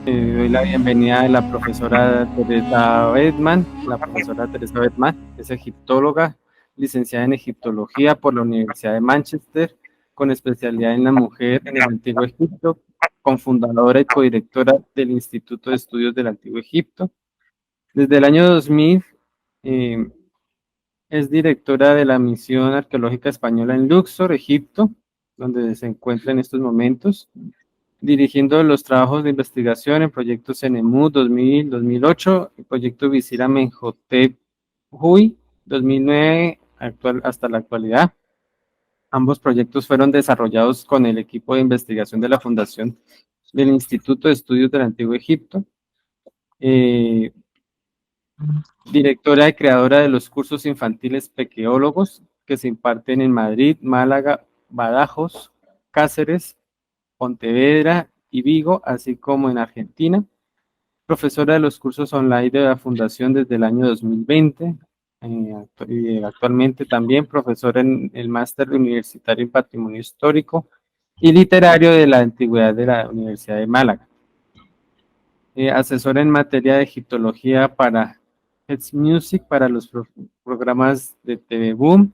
Doy la bienvenida a la profesora Teresa Bedman. La profesora Teresa Bedman es egiptóloga, licenciada en Egiptología por la Universidad de Manchester, con especialidad en la mujer en el Antiguo Egipto, cofundadora y codirectora del Instituto de Estudios del Antiguo Egipto. Desde el año 2000 eh, es directora de la Misión Arqueológica Española en Luxor, Egipto, donde se encuentra en estos momentos, dirigiendo los trabajos de investigación en proyectos CNEMU 2000-2008 y proyecto Visir Amenhotep Huy 2009 hasta la actualidad. Ambos proyectos fueron desarrollados con el equipo de investigación de la Fundación del Instituto de Estudios del Antiguo Egipto. Directora y creadora de los cursos infantiles pequeólogos que se imparten en Madrid, Málaga, Badajoz, Cáceres, Pontevedra y Vigo, así como en Argentina. Profesora de los cursos online de la Fundación desde el año 2020 y actualmente también profesora en el Máster Universitario en Patrimonio Histórico y Literario de la Antigüedad de la Universidad de Málaga. Asesora en materia de egiptología para Heads Music, para los programas de TV Boom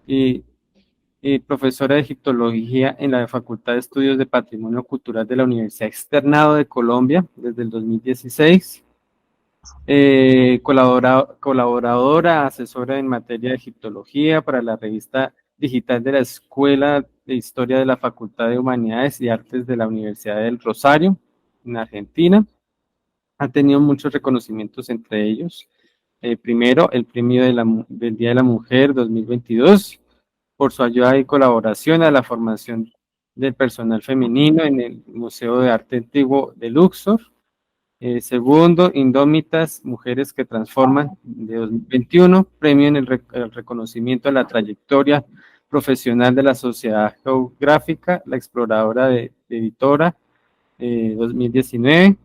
y profesora de egiptología en la Facultad de Estudios de Patrimonio Cultural de la Universidad Externado de Colombia desde el 2016. Colaboradora, asesora en materia de egiptología para la revista digital de la Escuela de Historia de la Facultad de Humanidades y Artes de la Universidad del Rosario, en Argentina. Ha tenido muchos reconocimientos, entre ellos, primero, el premio del Día de la Mujer 2022, por su ayuda y colaboración a la formación del personal femenino en el Museo de Arte Antiguo de Luxor. Segundo, Indómitas, Mujeres que Transforman, de 2021, premio en el reconocimiento a la trayectoria profesional de la Sociedad Geográfica, la Exploradora de Editora, 2019.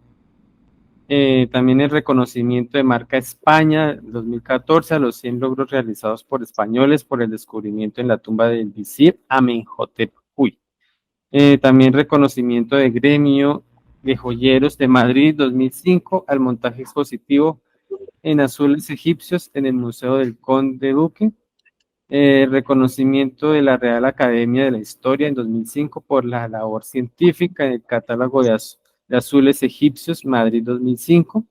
También el reconocimiento de Marca España 2014 a los 100 logros realizados por españoles por el descubrimiento en la tumba del visir Amenhotep Huy. También reconocimiento de Gremio de Joyeros de Madrid 2005 al montaje expositivo en azules egipcios en el Museo del Conde Duque. Reconocimiento de la Real Academia de la Historia en 2005 por la labor científica en el catálogo de azules egipcios Madrid 2005.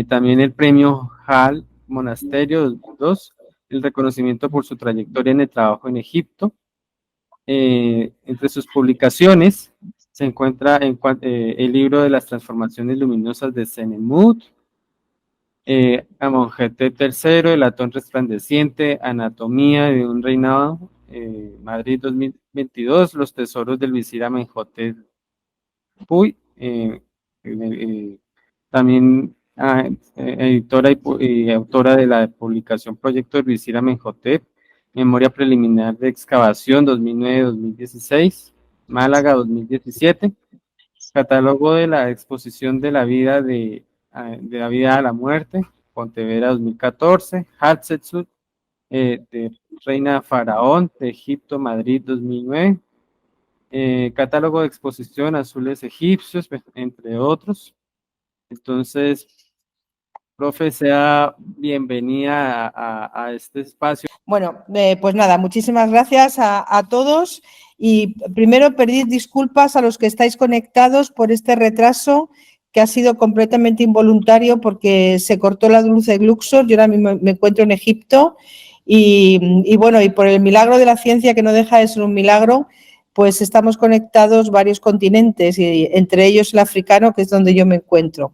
También el premio Hal Monasterio 2002, el reconocimiento por su trayectoria en el trabajo en Egipto. Entre sus publicaciones se encuentra el libro de las transformaciones luminosas de Senemut, Amenhotep III, el Atón resplandeciente, Anatomía de un reinado, Madrid 2022, Los tesoros del visir Amenhotep Huy, también editora y autora de la publicación Proyecto del visir Amenhotep, Memoria preliminar de excavación 2009-2016, Málaga 2017, Catálogo de la exposición de la vida a la muerte, Pontevedra 2014, Hatshepsut, de Reina Faraón de Egipto, Madrid 2009, Catálogo de exposición Azules Egipcios, entre otros. Entonces, profe, sea bienvenida a este espacio. Bueno, pues nada, muchísimas gracias a todos y primero pedir disculpas a los que estáis conectados por este retraso que ha sido completamente involuntario porque se cortó la luz de Luxor. Yo ahora mismo me encuentro en Egipto y bueno, y por el milagro de la ciencia, que no deja de ser un milagro, pues estamos conectados varios continentes y entre ellos el africano, que es donde yo me encuentro.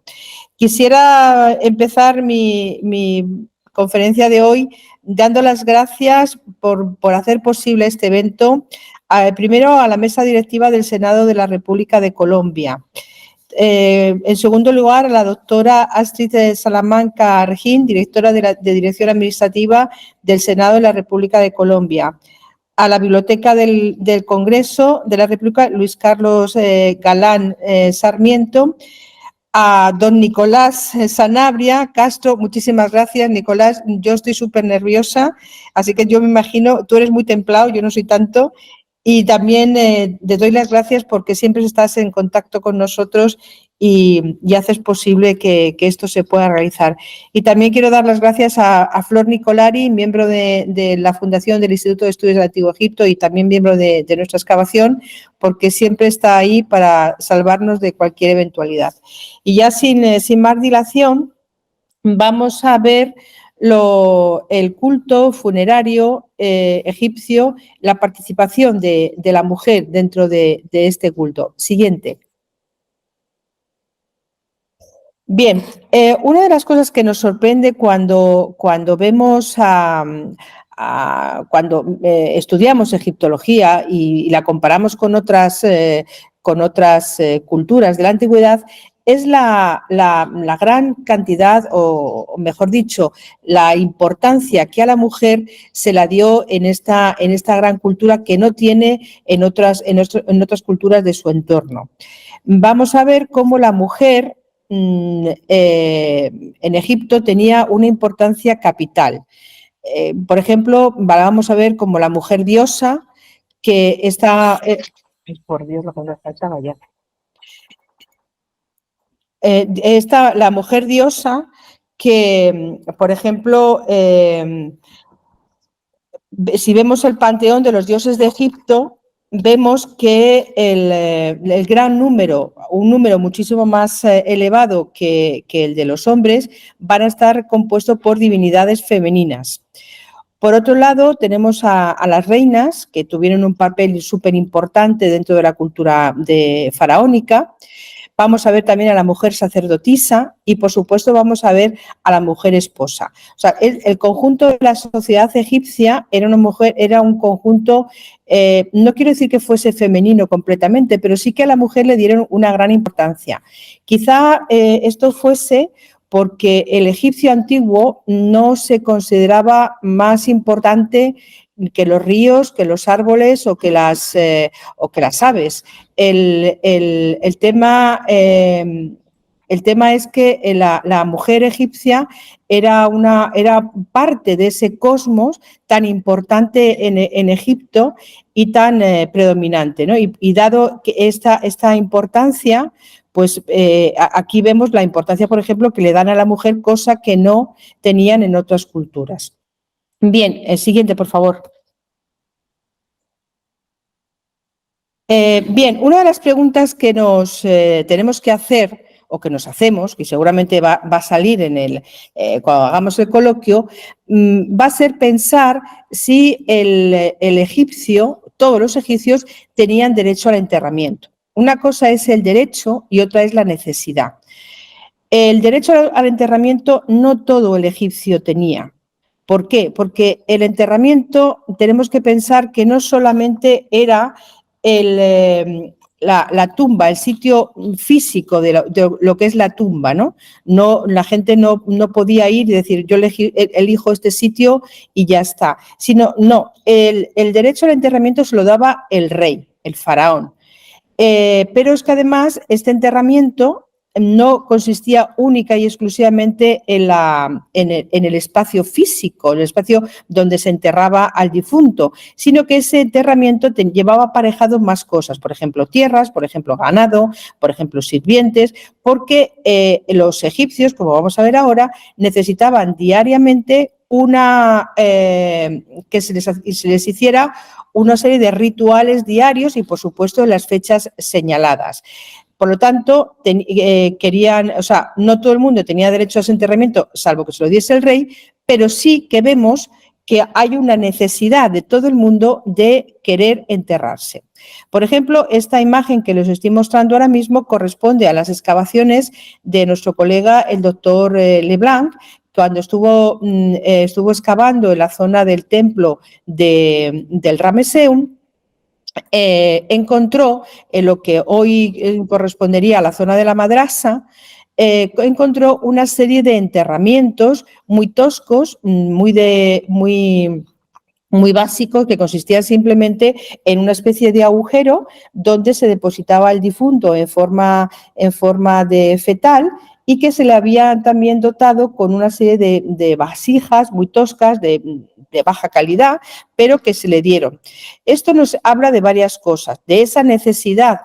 Quisiera empezar mi conferencia de hoy dando las gracias por hacer posible este evento, primero a la mesa directiva del Senado de la República de Colombia. En segundo lugar, a la doctora Astrid Salamanca Argin, directora de Dirección Administrativa del Senado de la República de Colombia. A la Biblioteca del Congreso de la República, Luis Carlos Galán Sarmiento. A don Nicolás Sanabria Castro, muchísimas gracias, Nicolás. Yo estoy súper nerviosa, así que yo me imagino, tú eres muy templado, yo no soy tanto, Y también te doy las gracias porque siempre estás en contacto con nosotros y haces posible que esto se pueda realizar. Y también quiero dar las gracias a Flor Nicolari, miembro de la Fundación del Instituto de Estudios del Antiguo Egipto y también miembro de nuestra excavación, porque siempre está ahí para salvarnos de cualquier eventualidad. Y ya sin más dilación, vamos a ver el culto funerario egipcio, la participación de la mujer dentro de este culto. Siguiente. Bien, una de las cosas que nos sorprende cuando vemos cuando estudiamos egiptología y la comparamos con otras culturas de la antigüedad es la gran cantidad, o mejor dicho, la importancia que a la mujer se la dio en esta gran cultura que no tiene en otras culturas de su entorno. Vamos a ver cómo la mujer en Egipto tenía una importancia capital. Por ejemplo, vamos a ver como la mujer diosa, que está... por Dios, lo que me faltaba ya. La mujer diosa que, por ejemplo, si vemos el panteón de los dioses de Egipto, vemos que el gran número, un número muchísimo más elevado que el de los hombres, van a estar compuestos por divinidades femeninas. Por otro lado, tenemos a las reinas, que tuvieron un papel súper importante dentro de la cultura faraónica. Vamos a ver también a la mujer sacerdotisa y, por supuesto, vamos a ver a la mujer esposa. O sea, el conjunto de la sociedad egipcia era un conjunto, no quiero decir que fuese femenino completamente, pero sí que a la mujer le dieron una gran importancia. Quizá esto fuese porque el egipcio antiguo no se consideraba más importante que los ríos, que los árboles o que las aves. El tema es que la mujer egipcia era parte de ese cosmos tan importante en Egipto y tan predominante, ¿no? Y dado que esta importancia, pues aquí vemos la importancia, por ejemplo, que le dan a la mujer, cosa que no tenían en otras culturas. Bien, el siguiente, por favor. Bien, una de las preguntas que nos tenemos que hacer o que nos hacemos, que seguramente va a salir cuando hagamos el coloquio, va a ser pensar si el egipcio, todos los egipcios, tenían derecho al enterramiento. Una cosa es el derecho y otra es la necesidad. El derecho al enterramiento no todo el egipcio tenía. ¿Por qué? Porque el enterramiento tenemos que pensar que no solamente era la tumba, el sitio físico de lo que es la tumba, ¿no? La gente no podía ir y decir, yo elijo este sitio y ya está. Sino, no, el derecho al enterramiento se lo daba el rey, el faraón. Pero es que además este enterramiento no consistía única y exclusivamente en el espacio físico, el espacio donde se enterraba al difunto, sino que ese enterramiento llevaba aparejado más cosas, por ejemplo, tierras, por ejemplo, ganado, por ejemplo, sirvientes, porque los egipcios, como vamos a ver ahora, necesitaban diariamente que se les hiciera una serie de rituales diarios y, por supuesto, en las fechas señaladas. Por lo tanto, no todo el mundo tenía derecho a ese enterramiento, salvo que se lo diese el rey, pero sí que vemos que hay una necesidad de todo el mundo de querer enterrarse. Por ejemplo, esta imagen que les estoy mostrando ahora mismo corresponde a las excavaciones de nuestro colega, el doctor Leblanc, cuando estuvo excavando en la zona del templo del Rameseum. Encontró en lo que hoy correspondería a la zona de la madrasa, encontró una serie de enterramientos muy toscos, muy básicos, que consistían simplemente en una especie de agujero donde se depositaba el difunto en forma de fetal y que se le había también dotado con una serie de vasijas muy toscas, de baja calidad, pero que se le dieron. Esto nos habla de varias cosas, de esa necesidad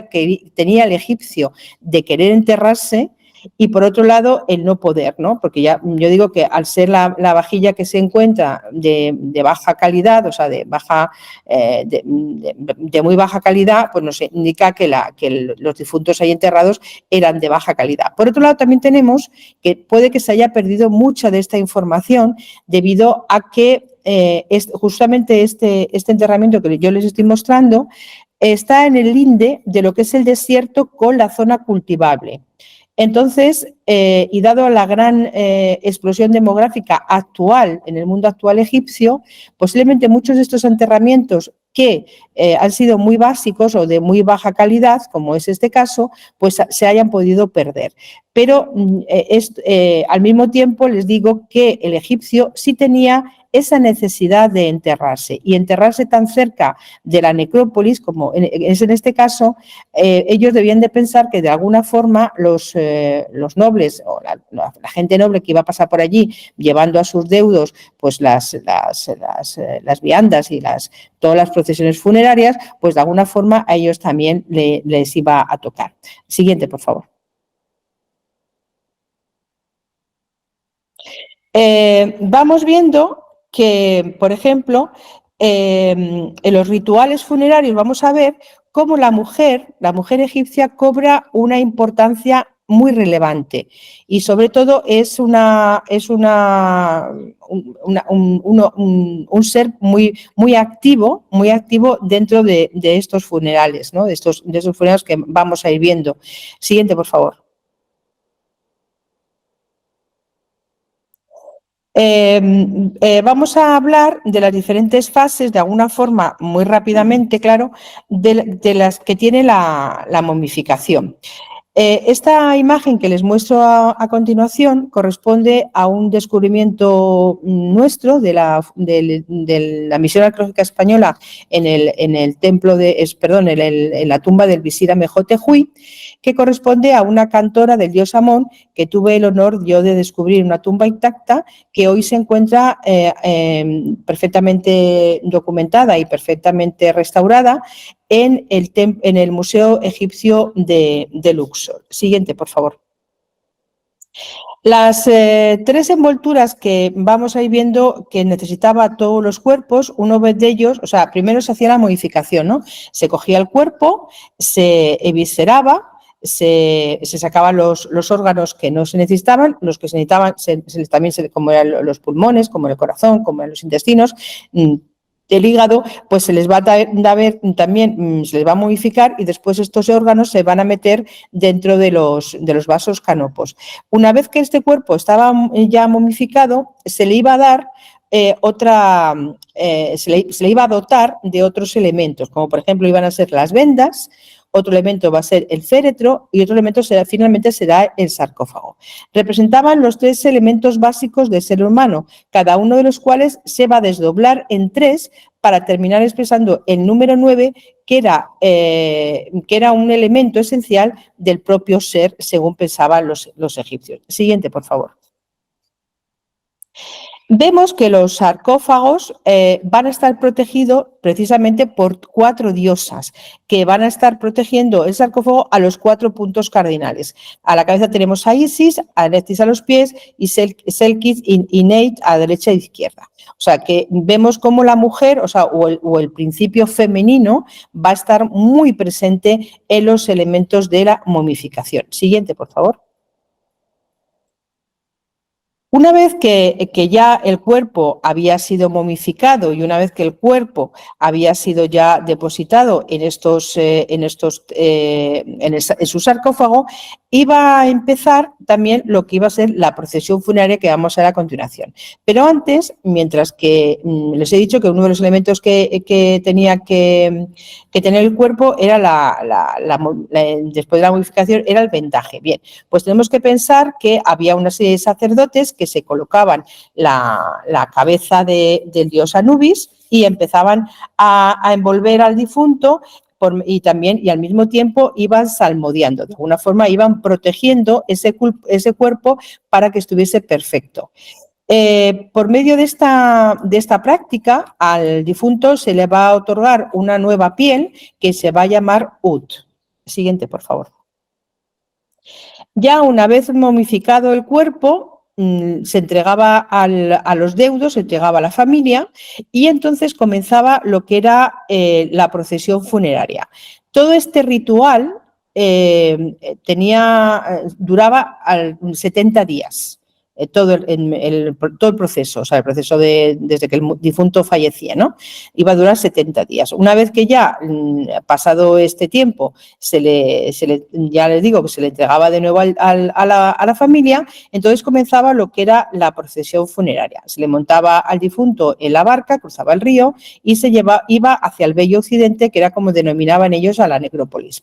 que tenía el egipcio de querer enterrarse, y por otro lado el no poder, ¿no? Porque ya yo digo que al ser la vajilla que se encuentra de baja calidad, o sea, de muy baja calidad, pues nos indica que los difuntos ahí enterrados eran de baja calidad. Por otro lado, también tenemos que puede que se haya perdido mucha de esta información debido a que justamente este enterramiento que yo les estoy mostrando está en el linde de lo que es el desierto con la zona cultivable. Entonces, y dado la gran explosión demográfica actual, en el mundo actual egipcio, posiblemente muchos de estos enterramientos que han sido muy básicos o de muy baja calidad, como es este caso, pues se hayan podido perder. Pero al mismo tiempo les digo que el egipcio sí tenía esa necesidad de enterrarse, y enterrarse tan cerca de la necrópolis, como es en este caso, ellos debían de pensar que de alguna forma los nobles o la gente noble que iba a pasar por allí llevando a sus deudos pues las viandas y todas las procesiones funerarias, pues de alguna forma a ellos también les iba a tocar. Siguiente, por favor. Vamos viendo que, por ejemplo, en los rituales funerarios vamos a ver cómo la mujer egipcia cobra una importancia muy relevante, y sobre todo es un ser muy activo dentro de estos funerales, ¿no? de esos funerales que vamos a ir viendo. Siguiente, por favor. Vamos a hablar de las diferentes fases, de alguna forma, muy rápidamente, claro, de las que tiene la momificación. Esta imagen que les muestro a continuación corresponde a un descubrimiento nuestro de la misión arqueológica española en la tumba del visir Amenhotep, que corresponde a una cantora del dios Amón, que tuve el honor yo de descubrir una tumba intacta que hoy se encuentra perfectamente documentada y perfectamente restaurada en el Museo Egipcio de Luxor. Siguiente, por favor. Las tres envolturas que vamos a ir viendo que necesitaba todos los cuerpos, uno de ellos, o sea, primero se hacía la modificación, ¿no? Se cogía el cuerpo, se evisceraba, se sacaban los órganos que no se necesitaban, los que se necesitaban, como eran los pulmones, como el corazón, como eran los intestinos, del hígado, pues se les va a ver también, se les va a momificar, y después estos órganos se van a meter dentro de los vasos canopos. Una vez que este cuerpo estaba ya momificado, se le iba a dar se le iba a dotar de otros elementos, como por ejemplo iban a ser las vendas, otro elemento va a ser el féretro y otro elemento finalmente será el sarcófago. Representaban los tres elementos básicos del ser humano, cada uno de los cuales se va a desdoblar en tres para terminar expresando el número 9, que era un elemento esencial del propio ser, según pensaban los egipcios. Siguiente, por favor. Vemos que los sarcófagos van a estar protegidos precisamente por 4 diosas, que van a estar protegiendo el sarcófago a los 4 puntos cardinales. A la cabeza tenemos a Isis, a Neftis a los pies y Selkis y Neit a derecha e izquierda. O sea que vemos cómo la mujer, o el principio femenino, va a estar muy presente en los elementos de la momificación. Siguiente, por favor. Una vez que ya el cuerpo había sido momificado y una vez que el cuerpo había sido ya depositado en su sarcófago, iba a empezar también lo que iba a ser la procesión funeraria que vamos a ver a continuación. Pero antes, mientras que les he dicho que uno de los elementos que tenía que tener el cuerpo era después de la momificación, era el vendaje. Bien, pues tenemos que pensar que había una serie de sacerdotes que se colocaban la cabeza del dios Anubis y empezaban a envolver al difunto y también, y al mismo tiempo iban salmodiando, de alguna forma iban protegiendo ese cuerpo para que estuviese perfecto. Por medio de esta práctica, al difunto se le va a otorgar una nueva piel que se va a llamar Ud. Siguiente, por favor. Ya una vez momificado el cuerpo, se entregaba a los deudos, se entregaba a la familia y entonces comenzaba lo que era la procesión funeraria. Todo este ritual duraba 70 días. Todo el proceso, o sea, el proceso desde que el difunto fallecía, ¿no? Iba a durar 70 días. Una vez que ya, pasado este tiempo, ya les digo que se le entregaba de nuevo a la familia, entonces comenzaba lo que era la procesión funeraria. Se le montaba al difunto en la barca, cruzaba el río y iba hacia el Bello Occidente, que era como denominaban ellos a la necrópolis.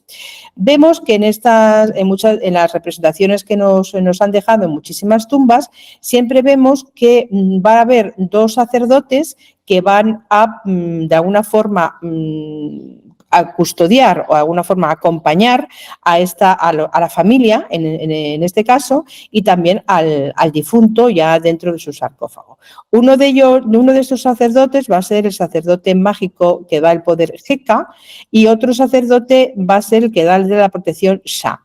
Vemos que en las representaciones que nos han dejado en muchísimas tumbas, siempre vemos que va a haber dos sacerdotes que van a, de alguna forma, a custodiar o de alguna forma acompañar a la familia, en este caso, y también al difunto ya dentro de su sarcófago. Uno de estos sacerdotes va a ser el sacerdote mágico que da el poder Heka y otro sacerdote va a ser el que da el de la protección Sha.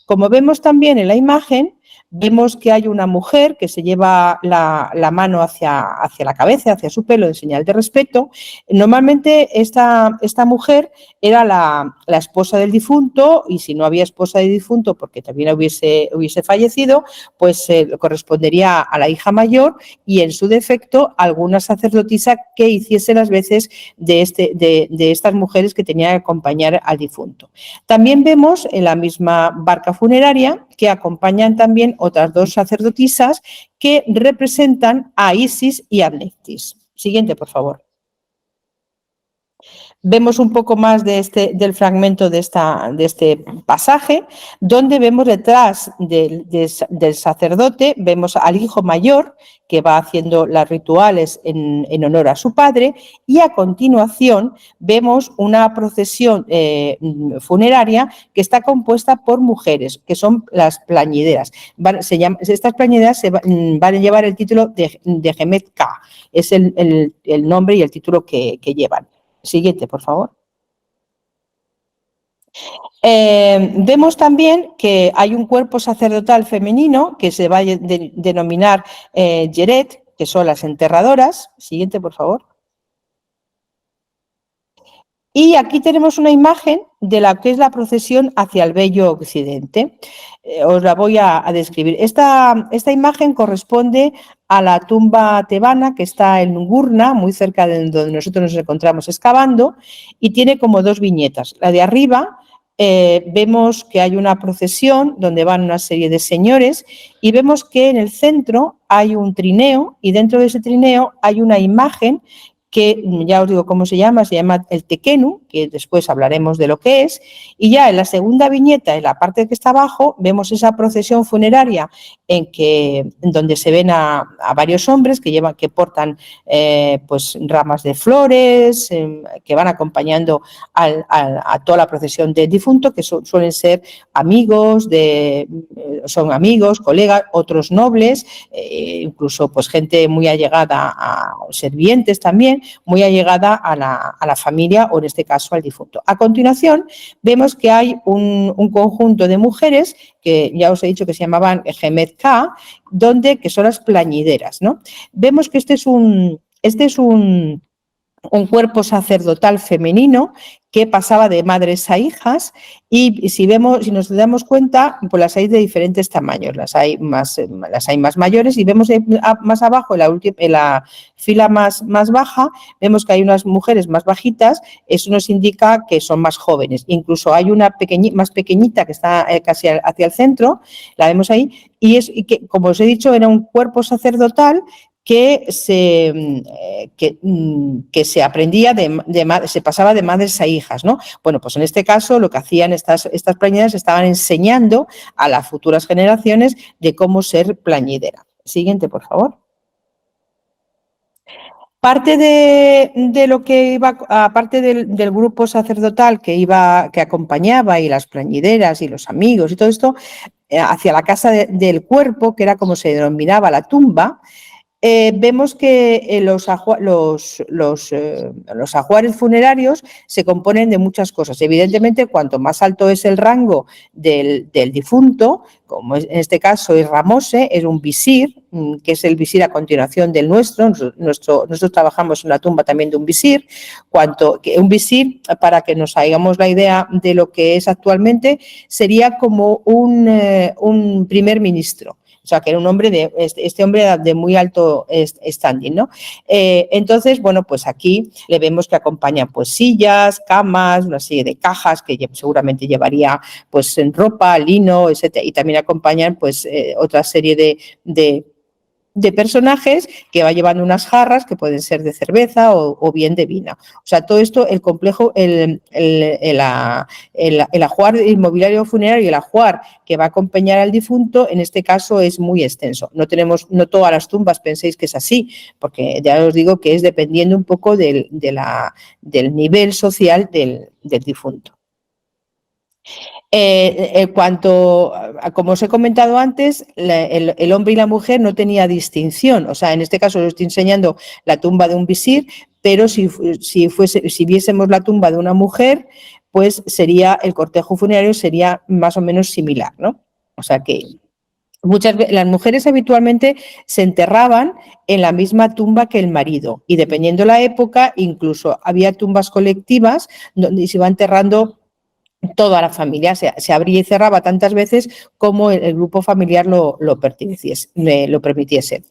Como vemos también en la imagen, vemos que hay una mujer que se lleva la mano hacia la cabeza, hacia su pelo, en señal de respeto. Normalmente esta mujer era la esposa del difunto y si no había esposa del difunto porque también hubiese fallecido, pues correspondería a la hija mayor y en su defecto alguna sacerdotisa que hiciese las veces de estas mujeres que tenían que acompañar al difunto. También vemos en la misma barca funeraria que acompañan también otras dos sacerdotisas que representan a Isis y a Neftis. Siguiente, por favor. Vemos un poco más del fragmento de este pasaje, donde vemos detrás del sacerdote, vemos al hijo mayor que va haciendo los rituales en honor a su padre y a continuación vemos una procesión funeraria que está compuesta por mujeres, que son las plañideras. Estas plañideras van a llevar el título de Hemet Ka, es el nombre y el título que llevan. Siguiente, por favor. Vemos también que hay un cuerpo sacerdotal femenino que se va a denominar Yeret, que son las enterradoras. Siguiente, por favor. Y aquí tenemos una imagen de la que es la procesión hacia el Bello Occidente. Os la voy a describir. Esta imagen corresponde a la tumba tebana que está en Gurna, muy cerca de donde nosotros nos encontramos excavando, y tiene como dos viñetas. La de arriba vemos que hay una procesión donde van una serie de señores y vemos que en el centro hay un trineo y dentro de ese trineo hay una imagen que ya os digo cómo se llama el Tekenu, que después hablaremos de lo que es, y ya en la segunda viñeta, en la parte que está abajo, vemos esa procesión funeraria en donde se ven a varios hombres que portan pues ramas de flores, que van acompañando a toda la procesión del difunto, que suelen ser amigos, son amigos, colegas, otros nobles, incluso pues gente muy allegada a servientes también, muy allegada a la familia o en este caso al difunto. A continuación vemos que hay un conjunto de mujeres que ya os he dicho que se llamaban Hemet Ka, que son las plañideras, ¿no? Vemos que este es un cuerpo sacerdotal femenino que pasaba de madres a hijas y si nos damos cuenta, pues las hay de diferentes tamaños, las hay más mayores y vemos más abajo en la fila más baja, vemos que hay unas mujeres más bajitas, eso nos indica que son más jóvenes, incluso hay una más pequeñita que está casi hacia el centro, la vemos ahí, y que, como os he dicho, era un cuerpo sacerdotal que se aprendía se pasaba de madres a hijas, ¿no? Bueno, pues en este caso lo que hacían estas plañideras estaban enseñando a las futuras generaciones de cómo ser plañidera. Siguiente, por favor. Parte de lo que iba, aparte del grupo sacerdotal que acompañaba, y las plañideras y los amigos y todo esto, hacia la casa del cuerpo, que era como se denominaba la tumba, vemos que los ajuares funerarios se componen de muchas cosas. Evidentemente, cuanto más alto es el rango del difunto, como en este caso es Ramose, es un visir, que es el visir a continuación del nuestro. Nosotros trabajamos en la tumba también de un visir. Un visir, para que nos hagamos la idea de lo que es actualmente, sería como un primer ministro. O sea, que era un hombre este hombre de muy alto standing, ¿no? Entonces, bueno, pues aquí le vemos que acompañan pues sillas, camas, una serie de cajas que seguramente llevaría pues en ropa, lino, etc. Y también acompañan pues otra serie de personajes que va llevando unas jarras que pueden ser de cerveza o bien de vino. O sea, todo esto, el complejo, el ajuar inmobiliario funerario y el ajuar que va a acompañar al difunto, en este caso es muy extenso. No todas las tumbas penséis que es así, porque ya os digo que es dependiendo un poco del nivel social del difunto. Como os he comentado antes, el hombre y la mujer no tenía distinción. O sea, en este caso os estoy enseñando la tumba de un visir, pero si viésemos la tumba de una mujer, pues el cortejo funerario sería más o menos similar, ¿no? O sea que las mujeres habitualmente se enterraban en la misma tumba que el marido, y dependiendo la época, incluso había tumbas colectivas donde se iba enterrando toda la familia, se abría y cerraba tantas veces como el grupo familiar lo permitiese.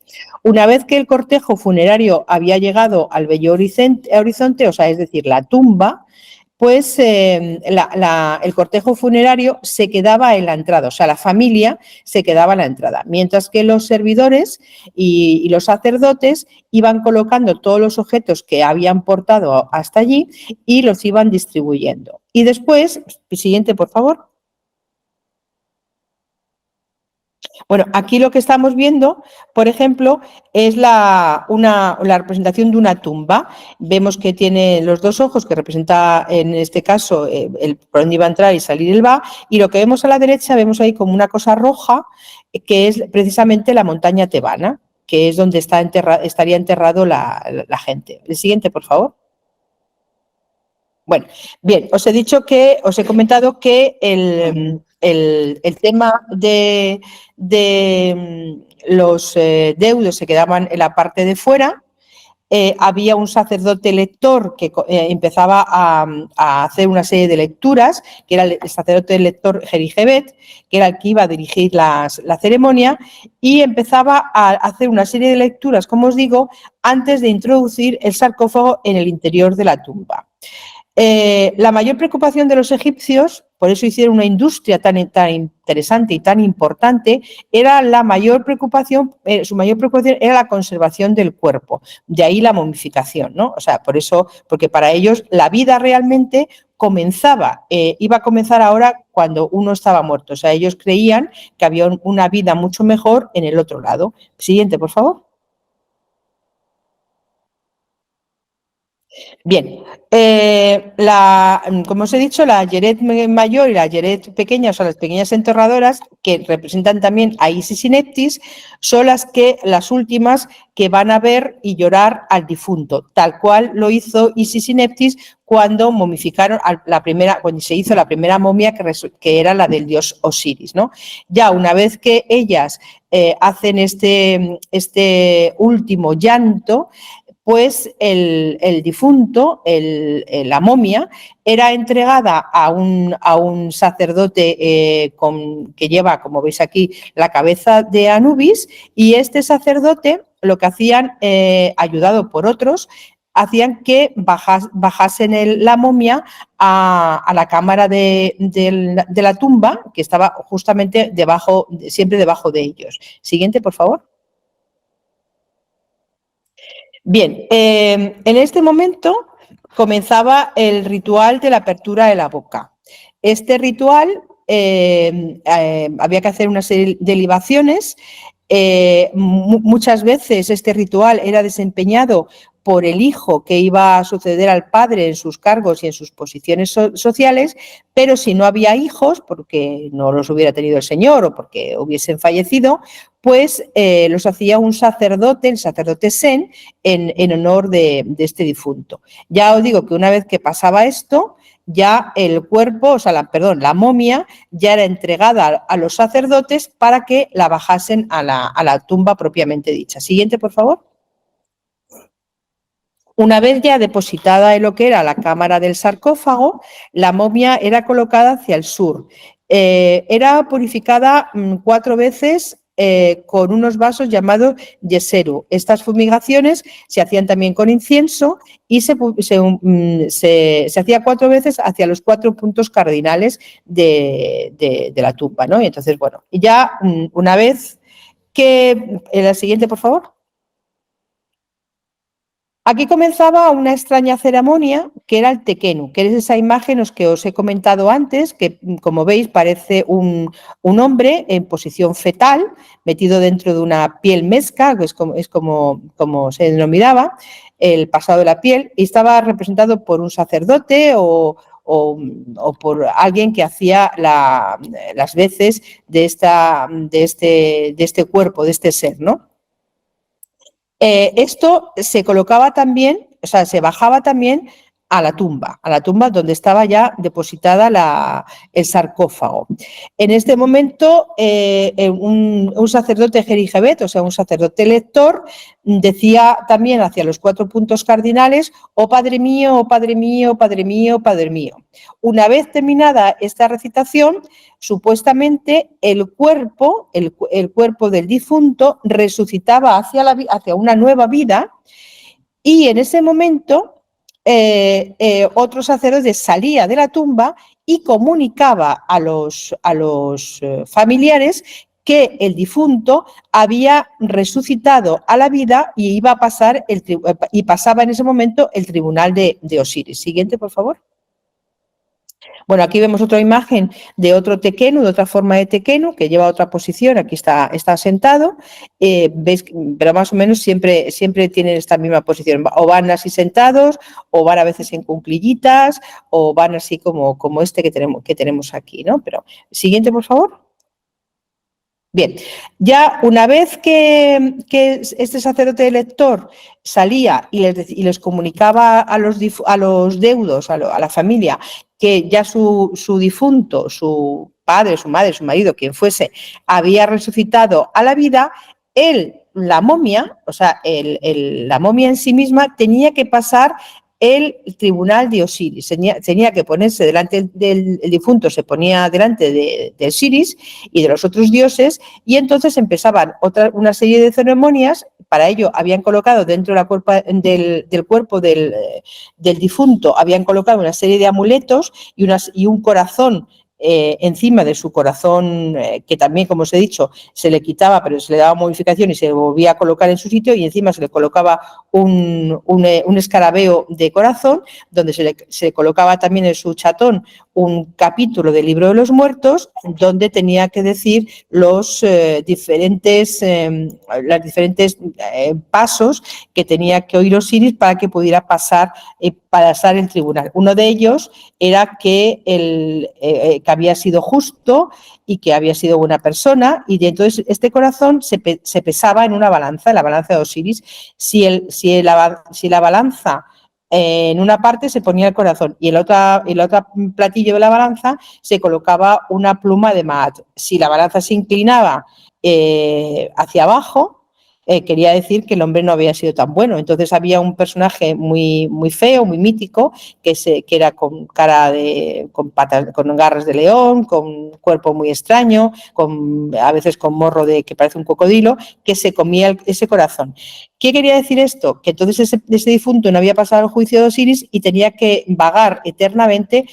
Una vez que el cortejo funerario había llegado al bello horizonte, o sea, es decir, la tumba, pues el cortejo funerario se quedaba en la entrada, o sea, la familia se quedaba en la entrada, mientras que los servidores y los sacerdotes iban colocando todos los objetos que habían portado hasta allí y los iban distribuyendo. Y después, siguiente, por favor. Bueno, aquí lo que estamos viendo, por ejemplo, es la representación de una tumba. Vemos que tiene los dos ojos, que representa en este caso por dónde iba a entrar y salir el va, y lo que vemos a la derecha, vemos ahí como una cosa roja, que es precisamente la montaña tebana, que es donde estaría enterrado la gente. El siguiente, por favor. Bueno, bien, os he comentado que el tema de los deudos se quedaban en la parte de fuera. Había un sacerdote lector que empezaba a hacer una serie de lecturas, que era el sacerdote lector Jericebet, que era el que iba a dirigir la ceremonia, y empezaba a hacer una serie de lecturas, como os digo, antes de introducir el sarcófago en el interior de la tumba. La mayor preocupación de los egipcios, por eso hicieron una industria tan interesante y tan importante, era su mayor preocupación era la conservación del cuerpo, de ahí la momificación, ¿no? O sea, por eso, porque para ellos la vida realmente iba a comenzar ahora cuando uno estaba muerto. O sea, ellos creían que había una vida mucho mejor en el otro lado. Siguiente, por favor. Bien, como os he dicho, la Yeret mayor y la Yeret pequeña, o sea, las pequeñas enterradoras, que representan también a Isis y Neptis, son las últimas que van a ver y llorar al difunto, tal cual lo hizo Isis y Neptis cuando momificaron cuando se hizo la primera momia, que era la del dios Osiris, ¿no? Ya una vez que ellas hacen este último llanto, pues el difunto, la momia, era entregada a un sacerdote que lleva, como veis aquí, la cabeza de Anubis, y este sacerdote lo que hacían, ayudado por otros, hacían que bajasen la momia a la cámara de la tumba, que estaba justamente siempre debajo de ellos. Siguiente, por favor. Bien, en este momento comenzaba el ritual de la apertura de la boca. Este ritual había que hacer una serie de libaciones. Muchas veces este ritual era desempeñado por el hijo que iba a suceder al padre en sus cargos y en sus posiciones sociales, pero si no había hijos, porque no los hubiera tenido el señor o porque hubiesen fallecido, pues los hacía un sacerdote, el sacerdote Sen, en honor de este difunto. Ya os digo que una vez que pasaba esto, ya el cuerpo, o sea, la momia, ya era entregada a los sacerdotes para que la bajasen a la tumba propiamente dicha. Siguiente, por favor. Una vez ya depositada en lo que era la cámara del sarcófago, la momia era colocada hacia el sur. Era purificada 4 veces con unos vasos llamados yeseru. Estas fumigaciones se hacían también con incienso y se hacía 4 veces hacia los 4 puntos cardinales de la tumba, ¿no? Y entonces, bueno, ya una vez que... la siguiente, por favor. Aquí comenzaba una extraña ceremonia que era el tequenu, que es esa imagen que os he comentado antes, que como veis parece un hombre en posición fetal, metido dentro de una piel mezca, que es como se denominaba, el pasado de la piel, y estaba representado por un sacerdote o por alguien que hacía las veces de este cuerpo, de este ser, ¿no? Esto se colocaba también, o sea, se bajaba también a la tumba donde estaba ya depositada el sarcófago. En este momento, un sacerdote Jericebet, o sea, un sacerdote lector, decía también hacia los 4 puntos cardinales: oh Padre mío, oh Padre mío, oh Padre mío, oh Padre mío. Una vez terminada esta recitación, supuestamente el cuerpo del difunto resucitaba hacia una nueva vida, y en ese momento otro sacerdote salía de la tumba y comunicaba a los familiares que el difunto había resucitado a la vida y iba a pasar y pasaba en ese momento el tribunal de Osiris. Siguiente, por favor. Bueno, aquí vemos otra imagen de otro tequenu, de otra forma de tequenu, que lleva otra posición. Aquí está sentado. Veis, pero más o menos siempre tienen esta misma posición. O van así sentados, o van a veces en cuclillitas, o van así como este que tenemos aquí, ¿no? Pero siguiente, por favor. Bien, ya una vez que este sacerdote elector salía y les comunicaba a los deudos, a la familia, que ya su difunto, su padre, su madre, su marido, quien fuese, había resucitado a la vida, la momia, o sea, la momia en sí misma tenía que pasar el tribunal de Osiris. Tenía que ponerse delante del difunto, se ponía delante de Osiris y de los otros dioses, y entonces empezaban una serie de ceremonias. Para ello habían colocado dentro del cuerpo del difunto, habían colocado una serie de amuletos y un corazón encima de su corazón, que también, como os he dicho, se le quitaba, pero se le daba modificación y se volvía a colocar en su sitio, y encima se le colocaba un escarabeo de corazón, donde se le colocaba también en su chatón un capítulo del Libro de los Muertos, donde tenía que decir los diferentes pasos que tenía que oír Osiris para que pudiera pasar el tribunal. Uno de ellos era que había sido justo y que había sido buena persona, y entonces este corazón se pesaba en una balanza, en la balanza de Osiris. Si la balanza en una parte se ponía el corazón y en el otro platillo de la balanza se colocaba una pluma de Maat. Si la balanza se inclinaba hacia abajo, quería decir que el hombre no había sido tan bueno. Entonces había un personaje muy, muy feo, muy mítico, que era con con patas, con garras de león, con cuerpo muy extraño, a veces con morro que parece un cocodrilo, que se comía ese corazón. ¿Qué quería decir esto? Que entonces ese difunto no había pasado el juicio de Osiris y tenía que vagar eternamente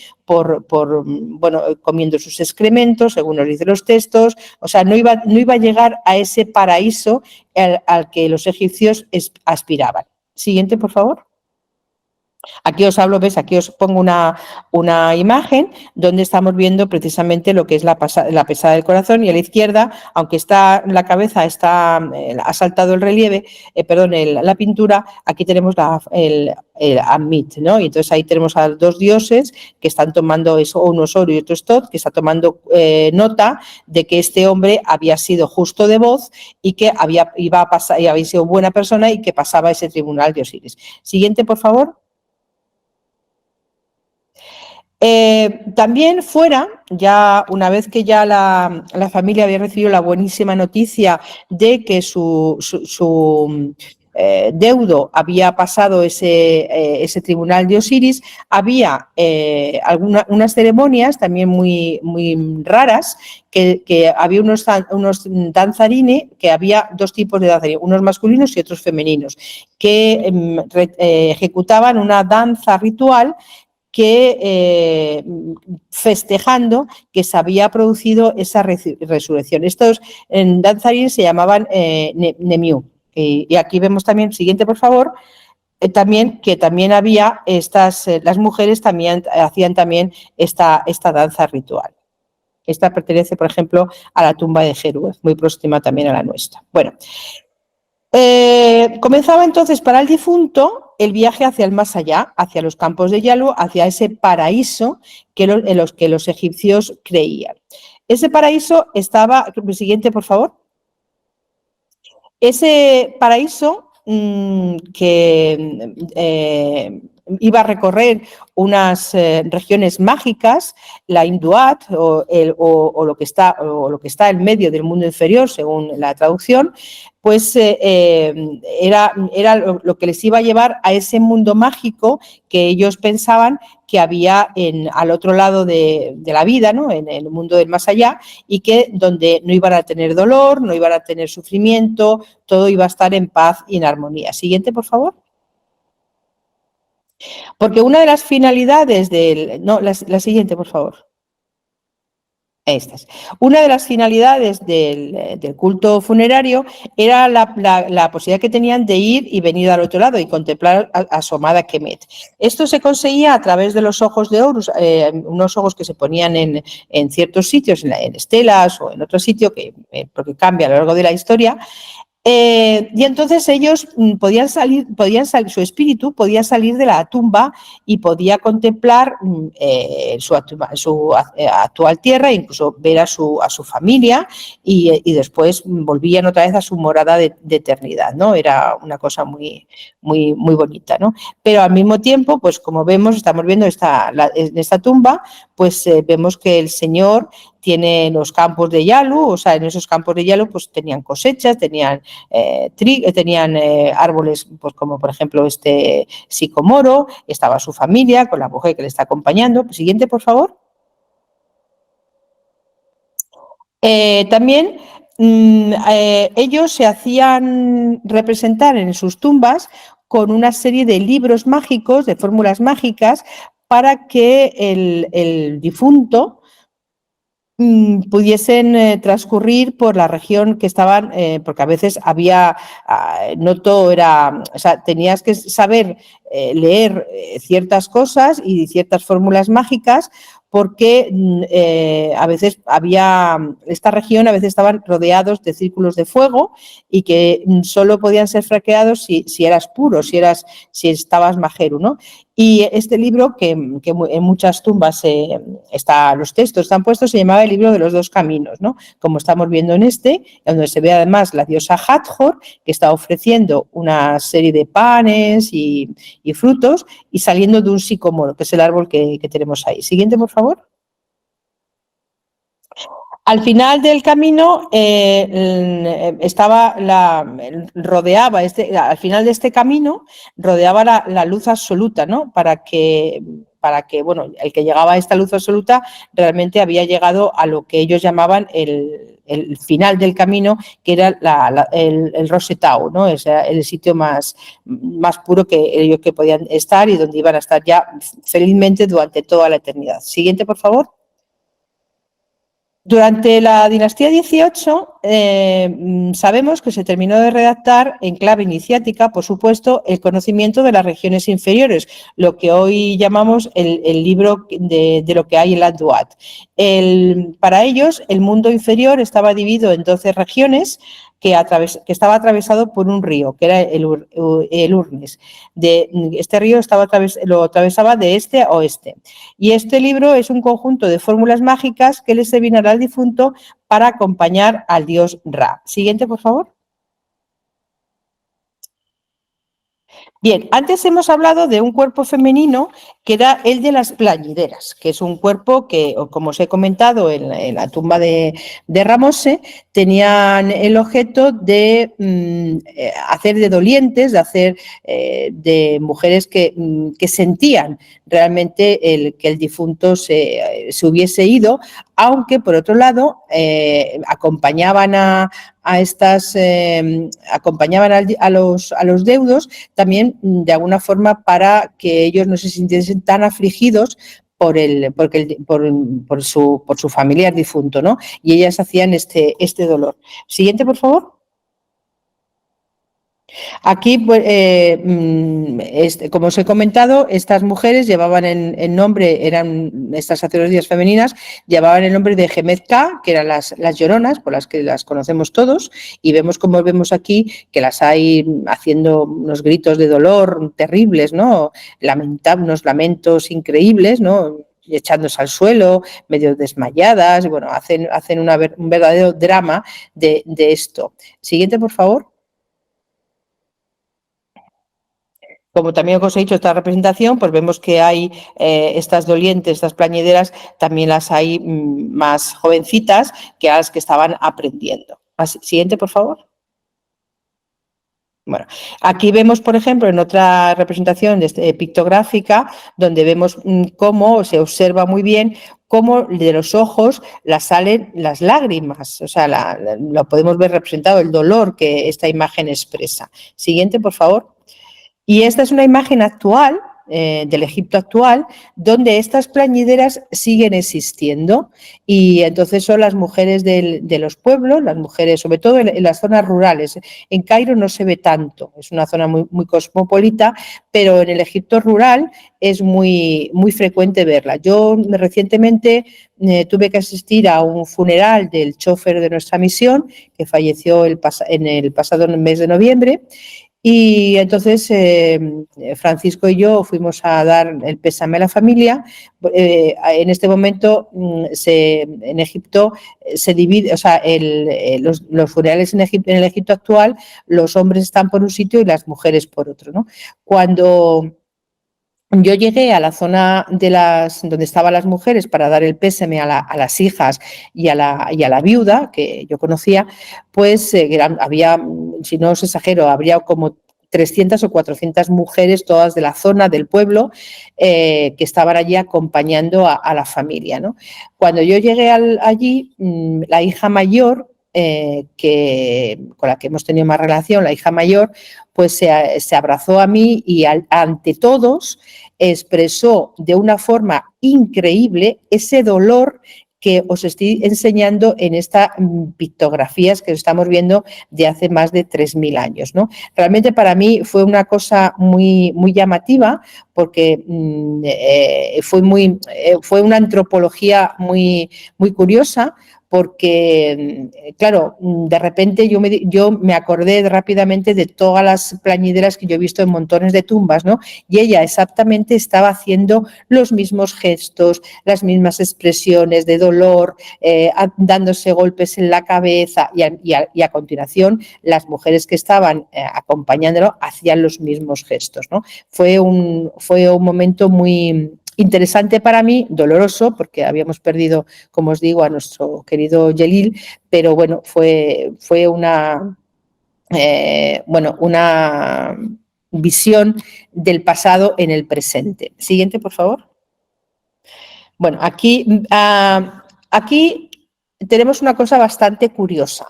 comiendo sus excrementos, según nos dicen los textos. O sea, no iba a llegar a ese paraíso al que los egipcios aspiraban. Siguiente, por favor. Aquí os hablo, ¿ves? Aquí os pongo una imagen donde estamos viendo precisamente lo que es la pesada del corazón, y a la izquierda, aunque está la cabeza ha saltado el relieve, perdón, la pintura, aquí tenemos el Amit, ¿no? Y entonces ahí tenemos a dos dioses que están tomando eso, uno es Oro y otro es Tot, que está tomando nota de que este hombre había sido justo de voz y que había sido buena persona y que pasaba ese tribunal de Osiris. Siguiente, por favor. También fuera, ya una vez que ya la familia había recibido la buenísima noticia de que su deudo había pasado ese tribunal de Osiris, había unas ceremonias también muy, muy raras, que había unos danzarines, que había dos tipos de danzarines, unos masculinos y otros femeninos, que ejecutaban una danza ritual que festejando que se había producido esa resurrección. Estos danzarines se llamaban Nemiu. Y aquí vemos también, siguiente por favor, también había las mujeres también hacían también esta danza ritual. Esta pertenece, por ejemplo, a la tumba de Jeru, muy próxima también a la nuestra. Bueno, comenzaba entonces para el difunto el viaje hacia el más allá, hacia los campos de Yalu, hacia ese paraíso en los que los egipcios creían. Ese paraíso estaba, siguiente por favor, ese paraíso que iba a recorrer unas regiones mágicas, la Induat o lo que está en medio del mundo inferior, según la traducción, pues era lo que les iba a llevar a ese mundo mágico que ellos pensaban que había al otro lado de la vida, ¿no? En el mundo del más allá, y que donde no iban a tener dolor, no iban a tener sufrimiento, todo iba a estar en paz y en armonía. Siguiente, por favor. Porque una de las finalidades la siguiente, por favor. Estas. Una de las finalidades del culto funerario era la posibilidad que tenían de ir y venir al otro lado y contemplar a Somada Kemet. Esto se conseguía a través de los ojos de Horus, unos ojos que se ponían en ciertos sitios, en estelas o en otro sitio, porque cambia a lo largo de la historia. Y entonces ellos podían salir, su espíritu podía salir de la tumba y podía contemplar su actual tierra, e incluso ver a su familia, y después volvían otra vez a su morada de eternidad, ¿no? Era una cosa muy, muy, muy bonita, ¿no? Pero al mismo tiempo, pues como vemos, estamos viendo en esta tumba, pues vemos que el Señor tiene los campos de Yalu, o sea, en esos campos de Yalu pues tenían cosechas, tenían árboles, pues como por ejemplo este sicomoro, estaba su familia con la mujer que le está acompañando. Siguiente, por favor. También ellos se hacían representar en sus tumbas con una serie de libros mágicos, de fórmulas mágicas, para que el difunto pudiesen transcurrir por la región que estaban, porque a veces no todo era, o sea, tenías que saber leer ciertas cosas y ciertas fórmulas mágicas, porque a veces esta región a veces estaban rodeados de círculos de fuego y que solo podían ser franqueados si eras puro, si estabas majero, ¿no? Y este libro, que en muchas tumbas los textos están puestos, se llamaba el libro de los dos caminos, ¿no? Como estamos viendo en donde se ve además la diosa Hathor, que está ofreciendo una serie de panes y frutos, y saliendo de un sicomoro, que es el árbol que tenemos ahí. Siguiente, por favor. Al final del camino al final de este camino rodeaba la luz absoluta, ¿no? Para que bueno, el que llegaba a esta luz absoluta realmente había llegado a lo que ellos llamaban el final del camino, que era el Rosetau, ¿no? Es el sitio más puro que ellos que podían estar y donde iban a estar ya felizmente durante toda la eternidad. Siguiente, por favor. Durante la dinastía 18 sabemos que se terminó de redactar en clave iniciática, por supuesto, el conocimiento de las regiones inferiores, lo que hoy llamamos el libro de lo que hay en la Duat. Para ellos, el mundo inferior estaba dividido en 12 regiones que estaba atravesado por un río, que era el Urnes. Este río lo atravesaba de este a oeste. Y este libro es un conjunto de fórmulas mágicas que le servirán al difunto para acompañar al dios Ra. Siguiente, por favor. Bien, antes hemos hablado de un cuerpo femenino que era el de las plañideras, que es un cuerpo que, como os he comentado en la tumba de Ramose, tenían el objeto de hacer de dolientes, de hacer de mujeres que sentían realmente que el difunto se hubiese ido, aunque por otro lado acompañaban acompañaban a los deudos también de alguna forma para que ellos no se sintiesen tan afligidos por su familiar difunto, ¿no? Y ellas hacían este dolor. Siguiente, por favor. Aquí, pues, como os he comentado, estas mujeres llevaban el nombre, eran estas sacerdotisas femeninas, llevaban el nombre de Gemet-K, que eran las lloronas, por las que las conocemos todos, y vemos como vemos aquí que las hay haciendo unos gritos de dolor terribles, ¿no? Unos lamentos increíbles, ¿no? Echándose al suelo, medio desmayadas, bueno, hacen un verdadero drama de esto. Siguiente, por favor. Como también os he dicho, esta representación, pues vemos que hay estas dolientes, estas plañideras, también las hay más jovencitas que a las que estaban aprendiendo. Siguiente, por favor. Bueno, aquí vemos, por ejemplo, en otra representación pictográfica, donde vemos cómo se observa muy bien cómo de los ojos salen las lágrimas, o sea, lo podemos ver representado, el dolor que esta imagen expresa. Siguiente, por favor. Y esta es una imagen actual, del Egipto actual, donde estas plañideras siguen existiendo y entonces son las mujeres de los pueblos, las mujeres sobre todo en las zonas rurales. En Cairo no se ve tanto, es una zona muy, muy cosmopolita, pero en el Egipto rural es muy, muy frecuente verla. Yo recientemente tuve que asistir a un funeral del chofer de nuestra misión que falleció en el pasado mes de noviembre. Y entonces Francisco y yo fuimos a dar el pésame a la familia. En este momento en Egipto se divide, o sea, los funerales en el Egipto actual, los hombres están por un sitio y las mujeres por otro, ¿no? Cuando yo llegué a la zona donde estaban las mujeres para dar el pésame a las hijas y a la viuda, que yo conocía, pues había, si no os exagero, habría como 300 o 400 mujeres, todas de la zona, del pueblo, que estaban allí acompañando a la familia, ¿no? Cuando yo llegué allí, la hija mayor, con la que hemos tenido más relación, la hija mayor, pues se abrazó a mí y ante todos expresó de una forma increíble ese dolor que os estoy enseñando en estas pictografías que estamos viendo de hace más de 3.000 años, ¿no? Realmente para mí fue una cosa muy, muy llamativa porque fue una antropología muy, muy curiosa, porque, claro, de repente yo me acordé rápidamente de todas las plañideras que yo he visto en montones de tumbas, ¿no? Y ella exactamente estaba haciendo los mismos gestos, las mismas expresiones de dolor, dándose golpes en la cabeza y a continuación las mujeres que estaban acompañándolo hacían los mismos gestos, ¿no? Fue un momento muy interesante para mí, doloroso, porque habíamos perdido, como os digo, a nuestro querido Yelil, pero bueno, fue una visión del pasado en el presente. Siguiente, por favor. Bueno, aquí tenemos una cosa bastante curiosa.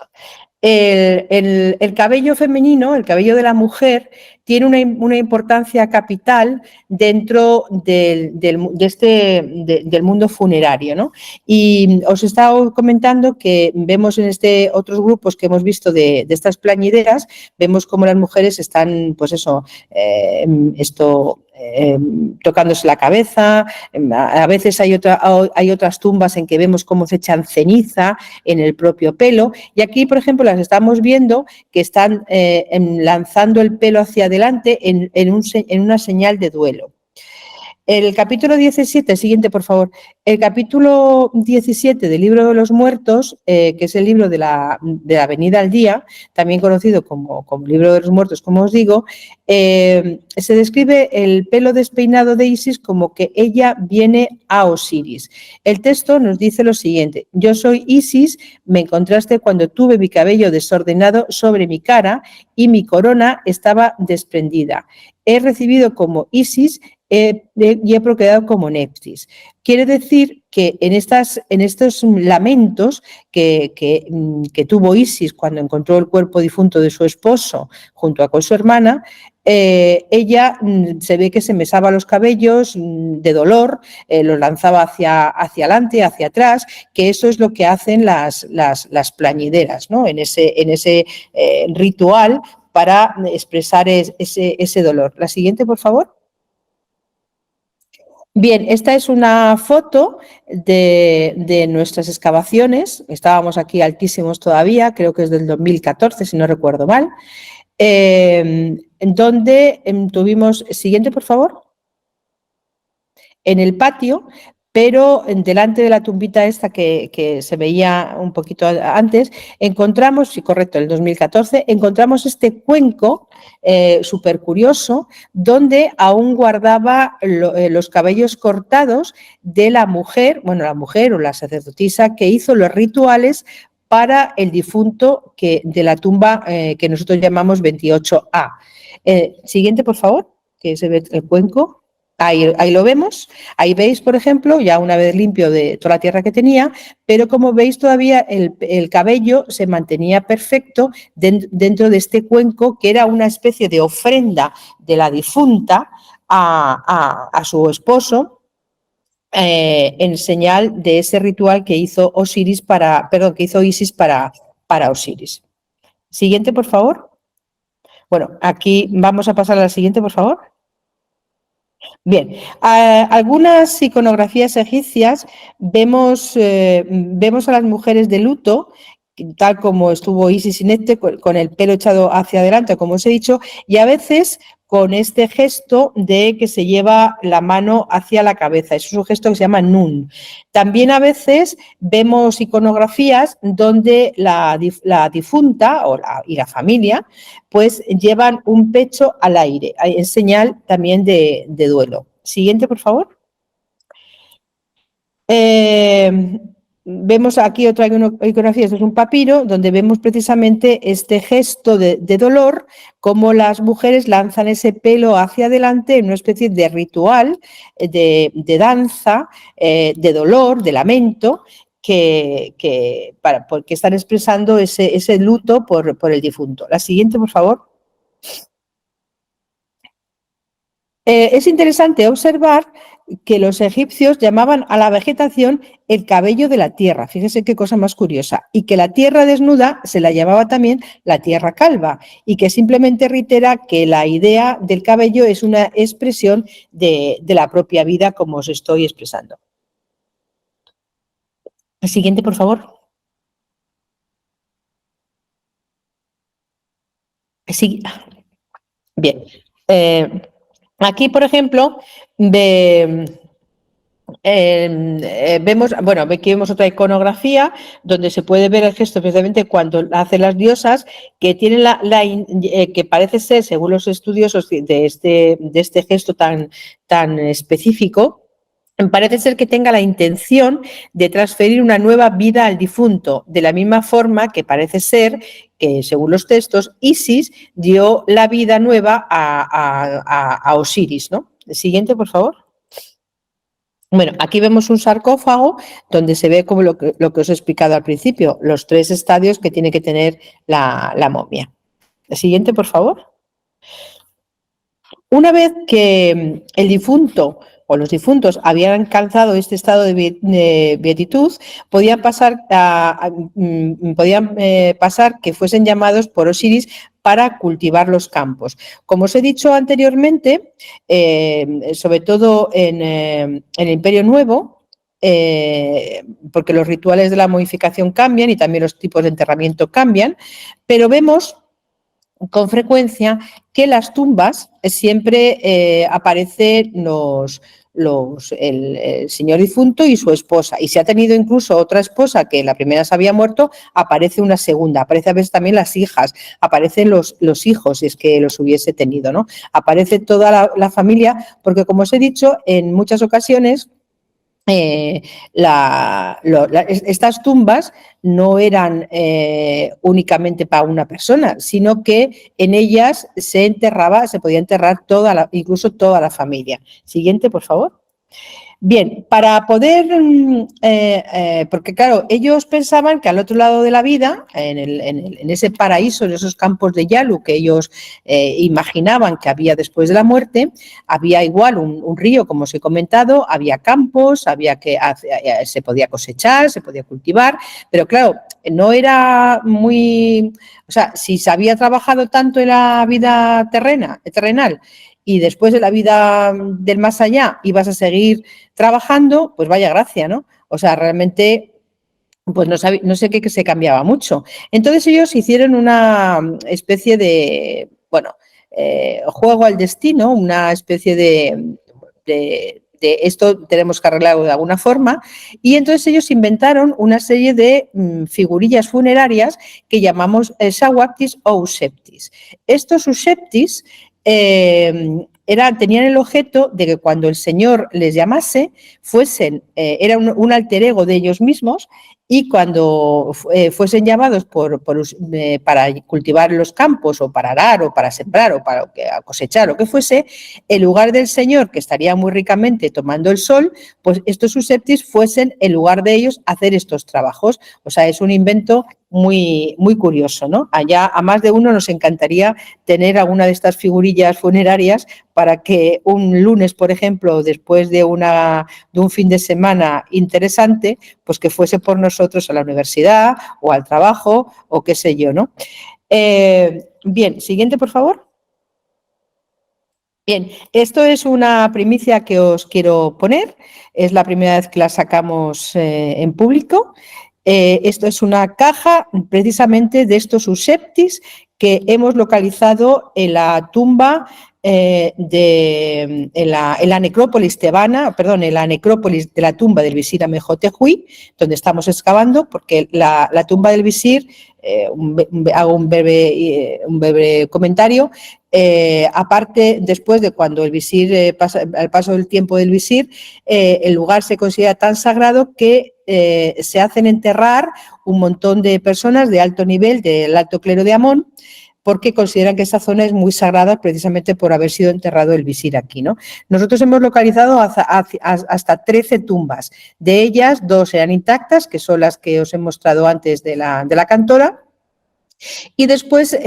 El cabello femenino, el cabello de la mujer, tiene una importancia capital dentro del mundo funerario, ¿no? Y os he estado comentando que vemos en otros grupos que hemos visto de estas plañideras, vemos cómo las mujeres están, pues eso, tocándose la cabeza. A veces hay otras tumbas en que vemos cómo se echan ceniza en el propio pelo, y aquí, por ejemplo, las estamos viendo que están lanzando el pelo hacia adelante en una señal de duelo. El capítulo 17, siguiente por favor, el capítulo 17 del Libro de los Muertos, que es el libro de la Venida al Día, también conocido como Libro de los Muertos, como os digo, se describe el pelo despeinado de Isis como que ella viene a Osiris. El texto nos dice lo siguiente: yo soy Isis, me encontraste cuando tuve mi cabello desordenado sobre mi cara y mi corona estaba desprendida. He recibido como Isis y he procreado como Neptis. Quiere decir que en estos lamentos que tuvo Isis cuando encontró el cuerpo difunto de su esposo junto con su hermana, ella se ve que se mesaba los cabellos de dolor, los lanzaba hacia adelante, hacia atrás, que eso es lo que hacen las plañideras, ¿no? En ese ritual para expresar ese dolor. La siguiente, por favor. Bien, esta es una foto de nuestras excavaciones. Estábamos aquí altísimos todavía, creo que es del 2014, si no recuerdo mal, donde tuvimos, siguiente por favor, en el patio, pero delante de la tumbita esta que se veía un poquito antes, encontramos, sí, correcto, en el 2014, encontramos este cuenco súper curioso, donde aún guardaba los cabellos cortados de la mujer, bueno, la mujer o la sacerdotisa que hizo los rituales para el difunto de la tumba que nosotros llamamos 28A. Siguiente, por favor, que se ve el cuenco. Ahí lo vemos. Ahí veis, por ejemplo, ya una vez limpio de toda la tierra que tenía, pero como veis todavía el cabello se mantenía perfecto dentro de este cuenco, que era una especie de ofrenda de la difunta a su esposo, en señal de ese ritual que hizo Isis para Osiris. Siguiente, por favor. Bueno, aquí vamos a pasar a la siguiente, por favor. Bien, algunas iconografías egipcias vemos a las mujeres de luto, tal como estuvo Isis y Nefte, con el pelo echado hacia adelante, como os he dicho, y a veces con este gesto de que se lleva la mano hacia la cabeza. Es un gesto que se llama Nun. También a veces vemos iconografías donde la difunta y la familia pues llevan un pecho al aire, en señal también de duelo. Siguiente, por favor. Vemos aquí otra iconografía, esto es un papiro, donde vemos precisamente este gesto de dolor, como las mujeres lanzan ese pelo hacia adelante en una especie de ritual, de danza, de dolor, de lamento, porque están expresando ese luto por el difunto. La siguiente, por favor. Es interesante observar que los egipcios llamaban a la vegetación el cabello de la tierra. Fíjese qué cosa más curiosa. Y que la tierra desnuda se la llamaba también la tierra calva, y que simplemente reitera que la idea del cabello es una expresión de la propia vida, como os estoy expresando. El siguiente, por favor. Sí. Bien. Aquí, por ejemplo, aquí vemos otra iconografía donde se puede ver el gesto precisamente cuando hacen las diosas, que tienen que parece ser, según los estudiosos de este gesto tan específico, parece ser que tenga la intención de transferir una nueva vida al difunto, de la misma forma que parece ser que, según los textos, Isis dio la vida nueva a Osiris, ¿no? El siguiente, por favor. Bueno, aquí vemos un sarcófago donde se ve como lo que os he explicado al principio, los 3 estadios que tiene que tener la momia. El siguiente, por favor. Una vez que el difunto o los difuntos habían alcanzado este estado de beatitud, podían pasar que fuesen llamados por Osiris para cultivar los campos. Como os he dicho anteriormente, sobre todo en el Imperio Nuevo, porque los rituales de la momificación cambian y también los tipos de enterramiento cambian, pero vemos con frecuencia que las tumbas siempre aparecen el señor difunto y su esposa. Y si ha tenido incluso otra esposa que la primera se había muerto, aparece una segunda. Aparece a veces también las hijas, aparecen los hijos, si es que los hubiese tenido, ¿no? Aparece toda la familia, porque como os he dicho, en muchas ocasiones estas tumbas no eran únicamente para una persona, sino que en ellas se podía enterrar incluso toda la familia. Siguiente, por favor. Bien, para poder, porque claro, ellos pensaban que al otro lado de la vida, en ese paraíso, en esos campos de Yalu que ellos imaginaban que había después de la muerte, había igual un río, como os he comentado, había campos, se podía cosechar, se podía cultivar, pero claro, no era muy, o sea, si se había trabajado tanto en la vida terrenal y después de la vida del más allá ibas a seguir trabajando, pues vaya gracia, ¿no? O sea, realmente, pues no sé qué se cambiaba mucho. Entonces ellos hicieron una especie de, bueno, juego al destino, una especie de esto tenemos que arreglarlo de alguna forma, y entonces ellos inventaron una serie de figurillas funerarias que llamamos shawaktis o useptis. Estos useptis tenían el objeto de que cuando el Señor les llamase, era un alter ego de ellos mismos, y cuando fuesen llamados para cultivar los campos o para arar o para sembrar o para cosechar o que fuese, en lugar del Señor, que estaría muy ricamente tomando el sol, pues estos susceptis fuesen en lugar de ellos hacer estos trabajos. O sea, es un invento muy, muy curioso, ¿no? Allá a más de uno nos encantaría tener alguna de estas figurillas funerarias para que un lunes, por ejemplo, después de un fin de semana interesante, pues que fuese por nosotros a la universidad o al trabajo o qué sé yo, ¿no? Bien, siguiente, por favor. Bien, esto es una primicia que os quiero poner. Es la primera vez que la sacamos en público. Esto es una caja precisamente de estos useptis que hemos localizado en la tumba en la necrópolis tebana, perdón, en la necrópolis de la tumba del visir Amenhotep, donde estamos excavando, porque la tumba del visir, hago un breve comentario. Aparte, después de cuando el visir al paso del tiempo del visir, el lugar se considera tan sagrado que se hacen enterrar un montón de personas de alto nivel, del alto clero de Amón, porque consideran que esa zona es muy sagrada precisamente por haber sido enterrado el visir aquí, ¿no? Nosotros hemos localizado hasta 13 tumbas. De ellas, 2 eran intactas, que son las que os he mostrado antes de la cantora. Y después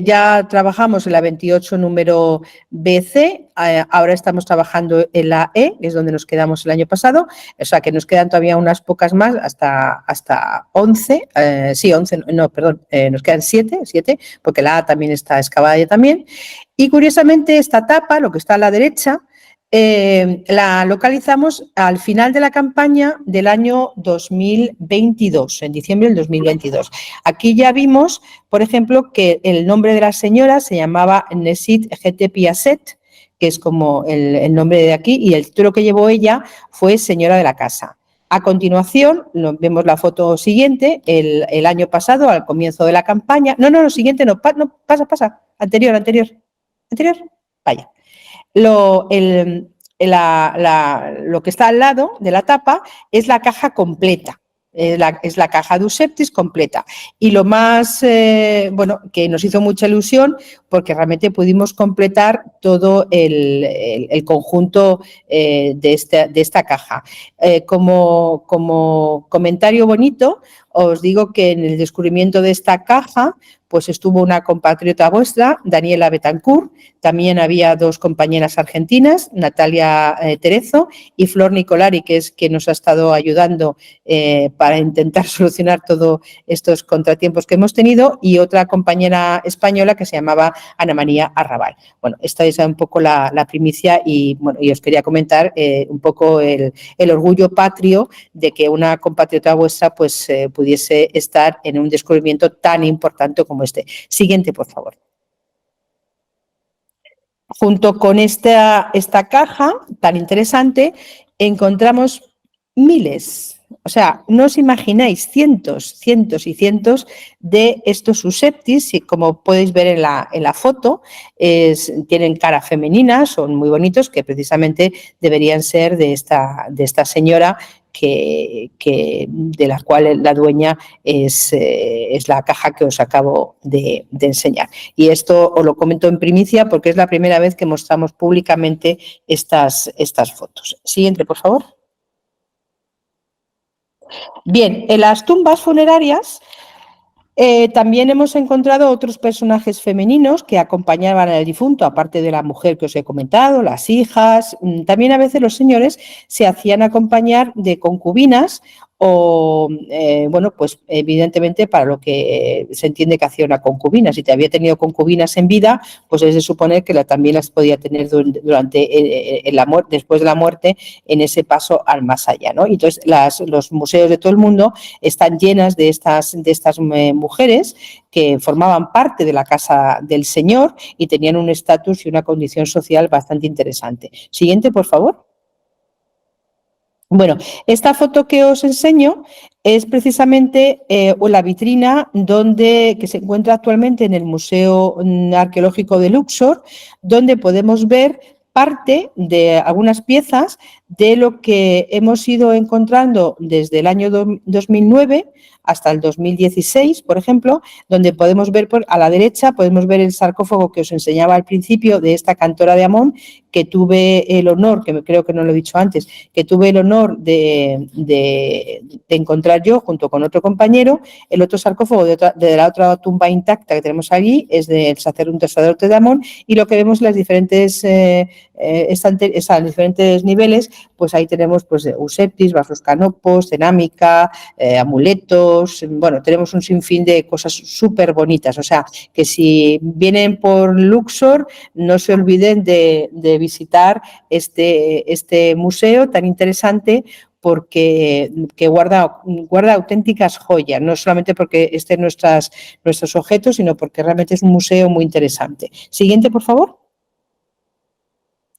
ya trabajamos en la 28 número BC, ahora estamos trabajando en la E, que es donde nos quedamos el año pasado, o sea que nos quedan todavía unas pocas más hasta 11, sí, 11, no, perdón, nos quedan 7, porque la A también está excavada ya también. Y curiosamente esta tapa, lo que está a la derecha, la localizamos al final de la campaña del año 2022, en diciembre del 2022. Aquí ya vimos, por ejemplo, que el nombre de la señora se llamaba Nesit Piaset, que es como el nombre de aquí, y el título que llevó ella fue señora de la casa. A continuación, vemos la foto siguiente, el año pasado, al comienzo de la campaña. No, siguiente no, pasa, anterior, vaya. Lo que está al lado de la tapa es la caja completa. es la caja de Eusebtis completa. Y lo más, bueno, que nos hizo mucha ilusión porque realmente pudimos completar todo el conjunto de esta caja. Como comentario bonito, os digo que en el descubrimiento de esta caja pues estuvo una compatriota vuestra, Daniela Betancourt, también había 2 compañeras argentinas, Natalia Terezo y Flor Nicolari, que es quien nos ha estado ayudando para intentar solucionar todos estos contratiempos que hemos tenido, y otra compañera española que se llamaba Ana María Arrabal. Bueno, esta es un poco la primicia y, bueno, y os quería comentar un poco el orgullo patrio de que una compatriota vuestra pues pudiese estar en un descubrimiento tan importante como este. Siguiente, por favor. Junto con esta caja tan interesante encontramos miles, o sea, no os imagináis, cientos y cientos de estos Eusebtis, y como podéis ver en la foto, tienen cara femenina, son muy bonitos, que precisamente deberían ser de esta señora de la cual la dueña es la caja que os acabo de enseñar. Y esto os lo comento en primicia porque es la primera vez que mostramos públicamente estas fotos. Siguiente, por favor. Bien, en las tumbas funerarias también hemos encontrado otros personajes femeninos que acompañaban al difunto, aparte de la mujer que os he comentado, las hijas. También a veces los señores se hacían acompañar de concubinas o, bueno, pues evidentemente para lo que se entiende que hacía una concubina. Si te había tenido concubinas en vida, pues es de suponer que también las podía tener después de la muerte, en ese paso al más allá, ¿no? Entonces los museos de todo el mundo están llenas de estas mujeres que formaban parte de la casa del señor y tenían un estatus y una condición social bastante interesante. Siguiente, por favor. Bueno, esta foto que os enseño es precisamente la vitrina que se encuentra actualmente en el Museo Arqueológico de Luxor, donde podemos ver parte de algunas piezas de lo que hemos ido encontrando desde el año 2009 hasta el 2016, por ejemplo, donde podemos ver a la derecha, podemos ver el sarcófago que os enseñaba al principio de esta cantora de Amón, que tuve el honor, que creo que no lo he dicho antes, que tuve el honor de encontrar yo junto con otro compañero. El otro sarcófago de la otra tumba intacta que tenemos allí es del sacerdote de Amón, y lo que vemos en las diferentes diferentes niveles, pues ahí tenemos pues Eusebtis, vasos canopos, cerámica, amuletos. Bueno, tenemos un sinfín de cosas súper bonitas, o sea, que si vienen por Luxor no se olviden de visitar este museo tan interesante, porque guarda auténticas joyas, no solamente porque estén nuestros objetos, sino porque realmente es un museo muy interesante. Siguiente, por favor.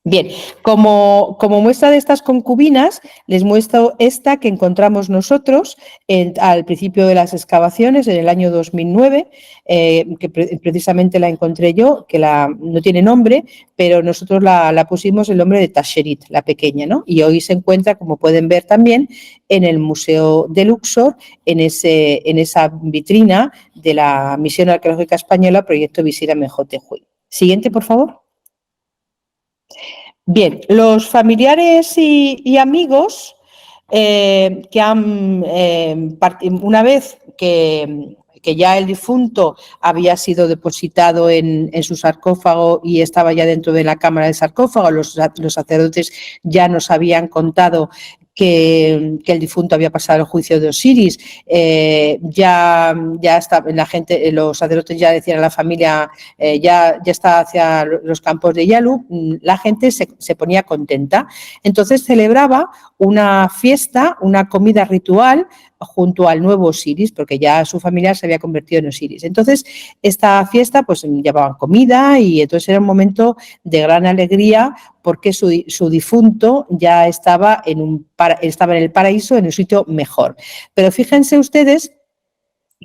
Bien, como muestra de estas concubinas, les muestro esta que encontramos nosotros al principio de las excavaciones, en el año 2009, que precisamente la encontré yo, que no tiene nombre, pero nosotros la pusimos el nombre de Tasherit, la pequeña, ¿no? Y hoy se encuentra, como pueden ver también, en el Museo de Luxor, en esa vitrina de la Misión Arqueológica Española, Proyecto Visir Amenhotep. Siguiente, por favor. Bien, los familiares y amigos que han, una vez que ya el difunto había sido depositado en su sarcófago y estaba ya dentro de la cámara del sarcófago, los sacerdotes ya nos habían contado que el difunto había pasado el juicio de Osiris, ya está, los sacerdotes ya decían a la familia, ya está hacia los campos de Yalu, la gente se ponía contenta. Entonces celebraba una fiesta, una comida ritual junto al nuevo Osiris, porque ya su familia se había convertido en Osiris. Entonces, esta fiesta, pues llevaban comida y entonces era un momento de gran alegría, porque su difunto ya estaba en el paraíso, en un sitio mejor. Pero fíjense ustedes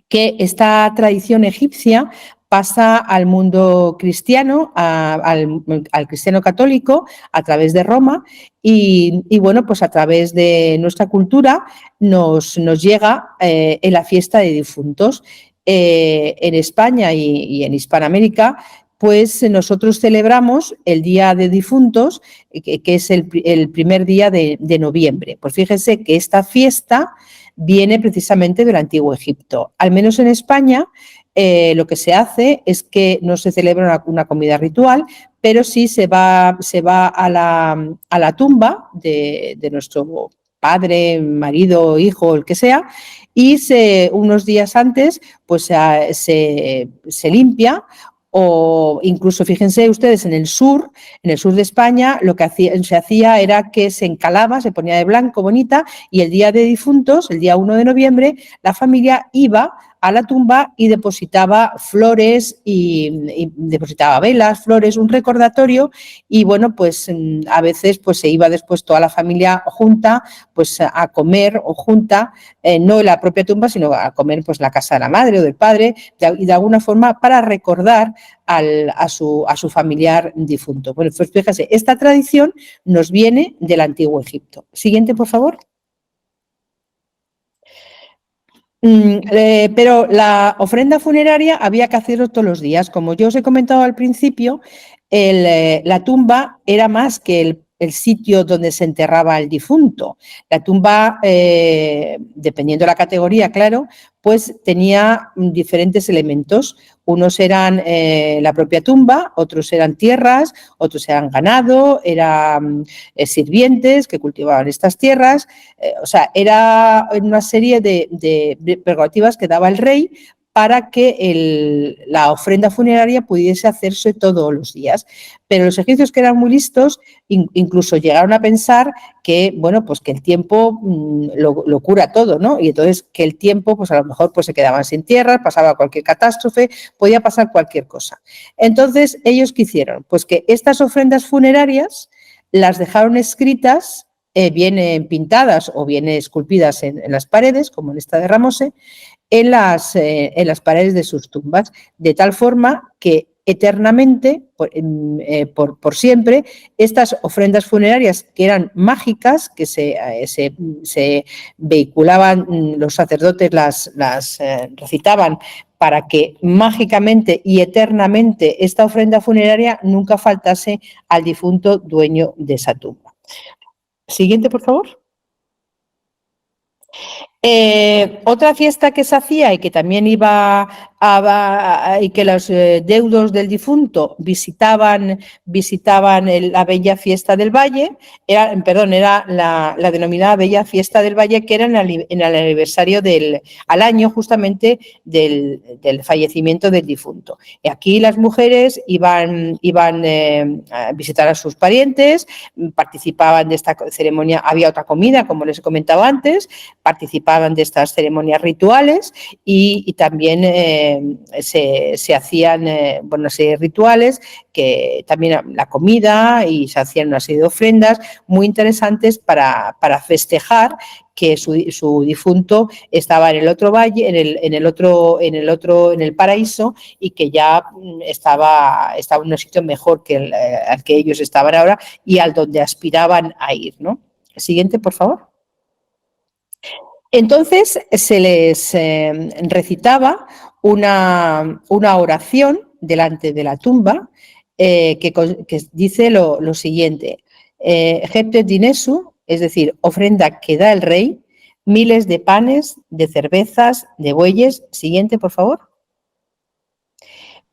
que esta tradición egipcia pasa al mundo cristiano, al cristiano católico, a través de Roma y bueno, pues a través de nuestra cultura nos llega en la fiesta de difuntos. En España y en Hispanoamérica, pues nosotros celebramos el Día de Difuntos, que es el primer día de noviembre. Pues fíjense que esta fiesta viene precisamente del Antiguo Egipto. Al menos en España, lo que se hace es que no se celebra una comida ritual, pero sí se va a la tumba de nuestro padre, marido, hijo, el que sea, y unos días antes pues se limpia. O incluso, fíjense ustedes, en el sur de España, lo que se hacía era que se encalaba, se ponía de blanco, bonita, y el día de difuntos, el día 1 de noviembre, la familia iba a la tumba y depositaba flores y depositaba velas, flores, un recordatorio, y bueno, pues a veces pues se iba después toda la familia junta pues a comer o junta, no en la propia tumba, sino a comer pues la casa de la madre o del padre, y de alguna forma para recordar a su familiar difunto. Bueno, pues fíjese, esta tradición nos viene del Antiguo Egipto. Siguiente, por favor. Pero la ofrenda funeraria había que hacerlo todos los días. Como yo os he comentado al principio, la tumba era más que el sitio donde se enterraba el difunto. La tumba, dependiendo de la categoría, claro, pues tenía diferentes elementos. Unos eran la propia tumba, otros eran tierras, otros eran ganado, eran sirvientes que cultivaban estas tierras. O sea, era una serie de prerrogativas que daba el rey para que la ofrenda funeraria pudiese hacerse todos los días. Pero los egipcios, que eran muy listos, incluso llegaron a pensar que, bueno, pues que el tiempo lo cura todo, ¿no? Y entonces que el tiempo, pues a lo mejor pues se quedaban sin tierras, pasaba cualquier catástrofe, podía pasar cualquier cosa. Entonces, ¿ellos qué hicieron? Pues que estas ofrendas funerarias las dejaron escritas, bien pintadas o bien esculpidas en las paredes, como en esta de Ramose, en las paredes de sus tumbas, de tal forma que eternamente, por siempre, estas ofrendas funerarias, que eran mágicas, que se vehiculaban, los sacerdotes las recitaban para que mágicamente y eternamente esta ofrenda funeraria nunca faltase al difunto dueño de esa tumba. Siguiente, por favor. Otra fiesta que se hacía y que también y que los deudos del difunto visitaban la Bella Fiesta del Valle, era la denominada Bella Fiesta del Valle, que era en el aniversario al año justamente del fallecimiento del difunto. Y aquí las mujeres iban a visitar a sus parientes, participaban de esta ceremonia, había otra comida, como les he comentado antes, participaban de estas ceremonias rituales y también se hacían una serie de rituales, que también la comida, y se hacían una serie de ofrendas muy interesantes para festejar que su difunto estaba en el otro valle, en el paraíso, y que ya estaba en un sitio mejor que al que ellos estaban ahora y al donde aspiraban a ir, ¿no? Siguiente, por favor. Entonces se les recitaba una oración delante de la tumba que dice lo siguiente: Jeptet dinesu, es decir, ofrenda que da el rey, miles de panes, de cervezas, de bueyes. Siguiente, por favor.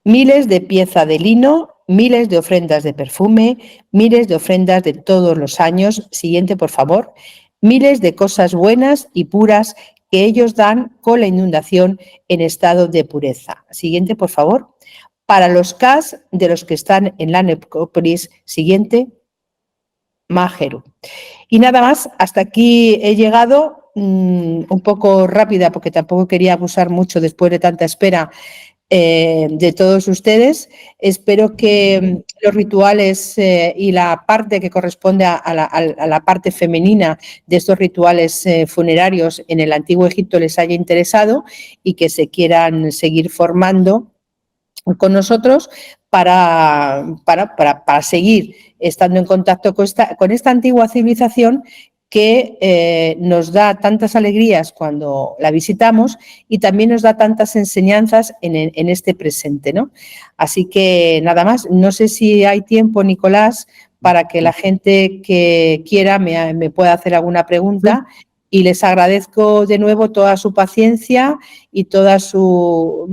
Miles de pieza de lino, miles de ofrendas de perfume, miles de ofrendas de todos los años. Siguiente, por favor. Miles de cosas buenas y puras que ellos dan con la inundación en estado de pureza. Siguiente, por favor. Para los cas de los que están en la necrópolis. Siguiente. Majeru. Y nada más, hasta aquí he llegado, un poco rápida porque tampoco quería abusar mucho después de tanta espera de todos ustedes. Espero que los rituales y la parte que corresponde a la parte femenina de estos rituales funerarios en el Antiguo Egipto les haya interesado y que se quieran seguir formando con nosotros para seguir estando en contacto con esta antigua civilización que nos da tantas alegrías cuando la visitamos y también nos da tantas enseñanzas en este presente, ¿no? Así que nada más, no sé si hay tiempo, Nicolás, para que la gente que quiera me pueda hacer alguna pregunta. Y les agradezco de nuevo toda su paciencia y toda su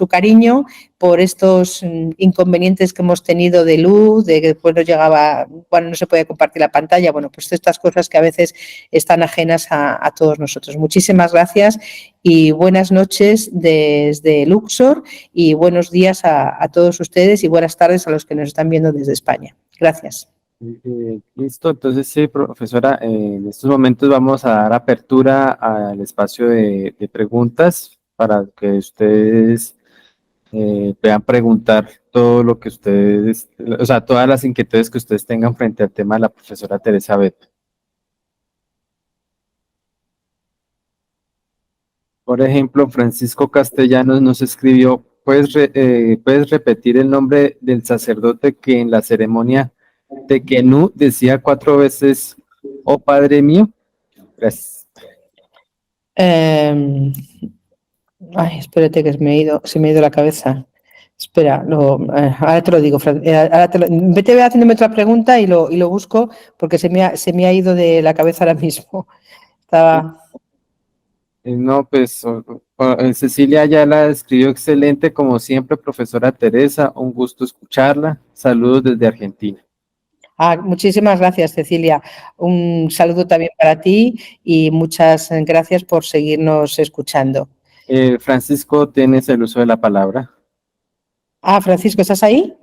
cariño por estos inconvenientes que hemos tenido de luz, de que después no se puede compartir la pantalla, bueno, pues estas cosas que a veces están ajenas a todos nosotros. Muchísimas gracias y buenas noches desde Luxor y buenos días a todos ustedes y buenas tardes a los que nos están viendo desde España. Gracias. Listo, entonces sí, profesora, en estos momentos vamos a dar apertura al espacio de preguntas para que ustedes puedan preguntar todo lo que ustedes, o sea, todas las inquietudes que ustedes tengan frente al tema de la profesora Teresa Beto. Por ejemplo, Francisco Castellanos nos escribió, ¿puedes repetir el nombre del sacerdote que en la ceremonia Tequenú decía 4 veces, oh Padre mío? Gracias. Espérate que se me ha ido la cabeza. Espera, ahora te lo digo. Vete haciéndome otra pregunta y lo busco porque se me ha ido de la cabeza ahora mismo. Estaba... No, pues Cecilia ya la escribió excelente, como siempre, profesora Teresa, un gusto escucharla. Saludos desde Argentina. Muchísimas gracias, Cecilia. Un saludo también para ti y muchas gracias por seguirnos escuchando. Francisco, tienes el uso de la palabra. Francisco, ¿estás ahí?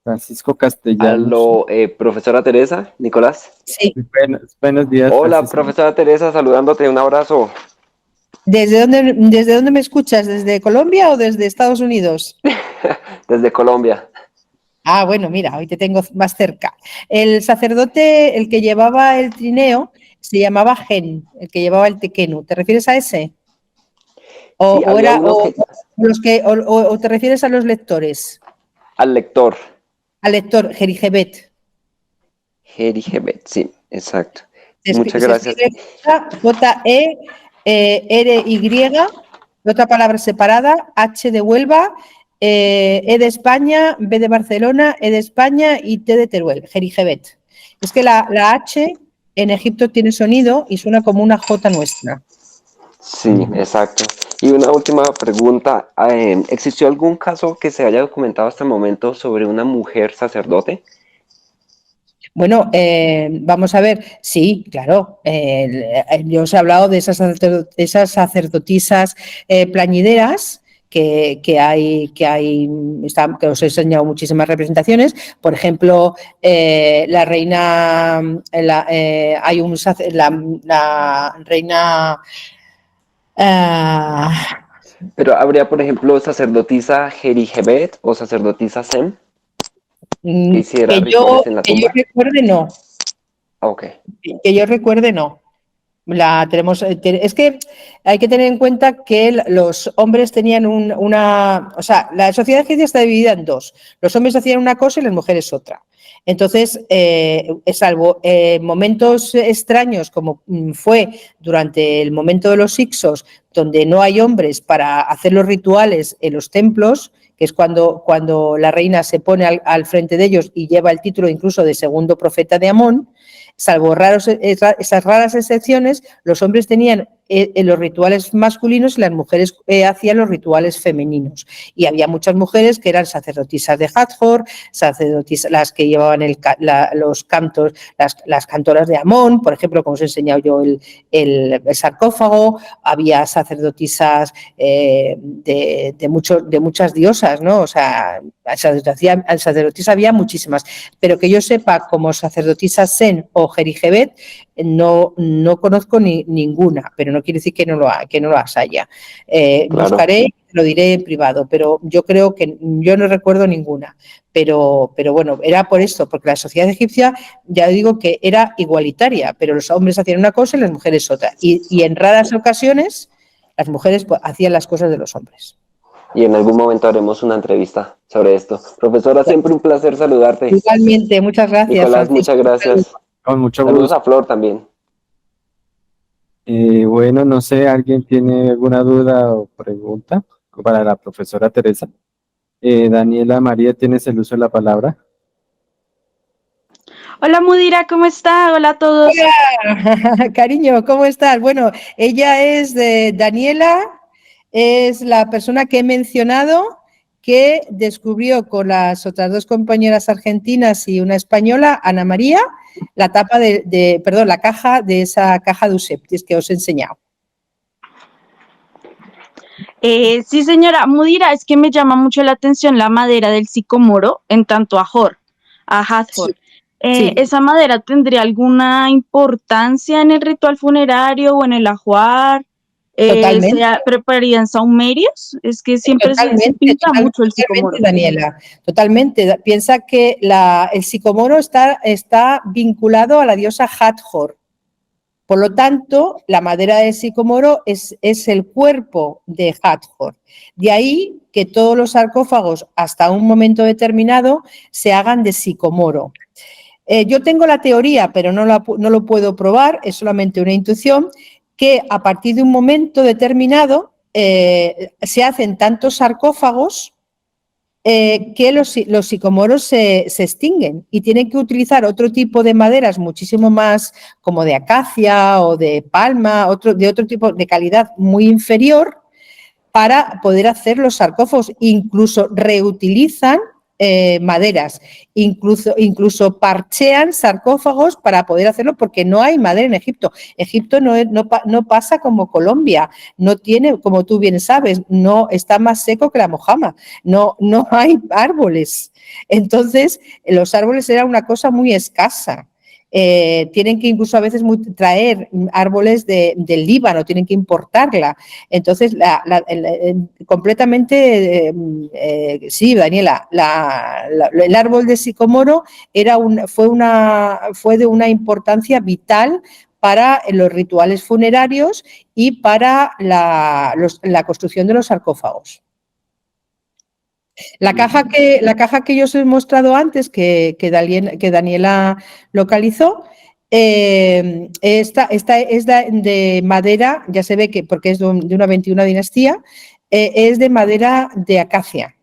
Francisco Castellanos. Aló, profesora Teresa, Nicolás. Sí. Buenos días, Hola, Francisco. profesora Teresa, saludándote, un abrazo. ¿Desde dónde me escuchas? ¿Desde Colombia o desde Estados Unidos? Desde Colombia. Bueno, mira, hoy te tengo más cerca. El sacerdote, el que llevaba el trineo, se llamaba Gen, el que llevaba el tequenu. ¿Te refieres a ese? ¿O, Sí, o había era, uno o te refieres a los lectores? Al lector. Al lector, Jerijebet. Jerijebet, sí, exacto. Muchas gracias. J-E-R-Y, otra palabra separada, H de Huelva, E de España, B de Barcelona, E de España y T de Teruel, Jerijebet. Es que la H en Egipto tiene sonido y suena como una J nuestra. Sí, exacto. Y una última pregunta. ¿Existió algún caso que se haya documentado hasta el momento sobre una mujer sacerdote? Bueno, vamos a ver, sí, claro, yo os he hablado de esas sacerdotisas plañideras que os he enseñado muchísimas representaciones. Por ejemplo, la reina, la reina... Pero habría, por ejemplo, sacerdotisa Jerijebet o sacerdotisa Sem que hiciera rituales en la tumba. Que yo recuerde, no. Ok. Que yo recuerde, no. Es que hay que tener en cuenta que los hombres tenían o sea, la sociedad egipcia está dividida en dos. Los hombres hacían una cosa y las mujeres otra. Entonces, salvo momentos extraños como fue durante el momento de los Hyksos, donde no hay hombres para hacer los rituales en los templos, que es cuando la reina se pone al frente de ellos y lleva el título incluso de segundo profeta de Amón, salvo esas raras excepciones, los hombres tenían los rituales masculinos y las mujeres hacían los rituales femeninos. Y había muchas mujeres que eran sacerdotisas de Hathor, sacerdotisas, las que llevaban los cantos, las cantoras de Amón, por ejemplo, como os he enseñado yo el sarcófago, había sacerdotisas de muchas diosas, ¿no? O sea, sacerdotisas había muchísimas, pero que yo sepa, como sacerdotisa Sen o Jerijebet, no conozco ninguna, pero no quiere decir que no las haya. Claro. Buscaré y lo diré en privado, pero yo creo que yo no recuerdo ninguna. Pero bueno, era por esto, porque la sociedad egipcia, ya digo que era igualitaria, pero los hombres hacían una cosa y las mujeres otra. Y en raras ocasiones las mujeres hacían las cosas de los hombres. y en algún momento haremos una entrevista sobre esto. Profesora, siempre un placer saludarte. Igualmente, muchas gracias, Nicolás, Francisco. muchas gracias. Con mucho Saludos gusto. a Flor también. Bueno, no sé, ¿alguien tiene alguna duda o pregunta para la profesora Teresa? Daniela María, tienes el uso de la palabra. Hola Mudira, ¿cómo está? Hola a todos. Hola, cariño, ¿cómo estás? Bueno, ella es Daniela, es la persona que he mencionado que descubrió con las otras dos compañeras argentinas y una española, Ana María, la tapa la caja de esa caja de Eusebtis que os he enseñado. Sí, señora Mudira, es que me llama mucho la atención la madera del sicomoro en tanto a Hathor. Sí. ¿Esa madera tendría alguna importancia en el ritual funerario o en el ajuar? Totalmente. ¿Se prepararían saumerios? Es que siempre se pinta mucho el sicomoro. Daniela, totalmente. Piensa que el sicomoro está vinculado a la diosa Hathor. Por lo tanto, la madera de sicomoro es el cuerpo de Hathor. De ahí que todos los sarcófagos, hasta un momento determinado, se hagan de sicomoro. Yo tengo la teoría, pero no lo puedo probar, es solamente una intuición, que a partir de un momento determinado se hacen tantos sarcófagos que los sicomoros se extinguen y tienen que utilizar otro tipo de maderas muchísimo más, como de acacia o de palma, de otro tipo de calidad muy inferior, para poder hacer los sarcófagos. Incluso reutilizan maderas, incluso parchean sarcófagos para poder hacerlo, porque no hay madera en Egipto. Egipto no pasa como Colombia, no tiene, como tú bien sabes, no está más seco que la mojama, no hay árboles. Entonces, los árboles eran una cosa muy escasa. Tienen que incluso a veces traer árboles del Líbano, tienen que importarla. Entonces, completamente, sí, Daniela, el árbol de sicomoro fue de una importancia vital para los rituales funerarios y para la construcción de los sarcófagos. La caja que yo os he mostrado antes, que Daniela localizó, esta es de madera, ya se ve que porque es de una 21 dinastía, es de madera de acacia.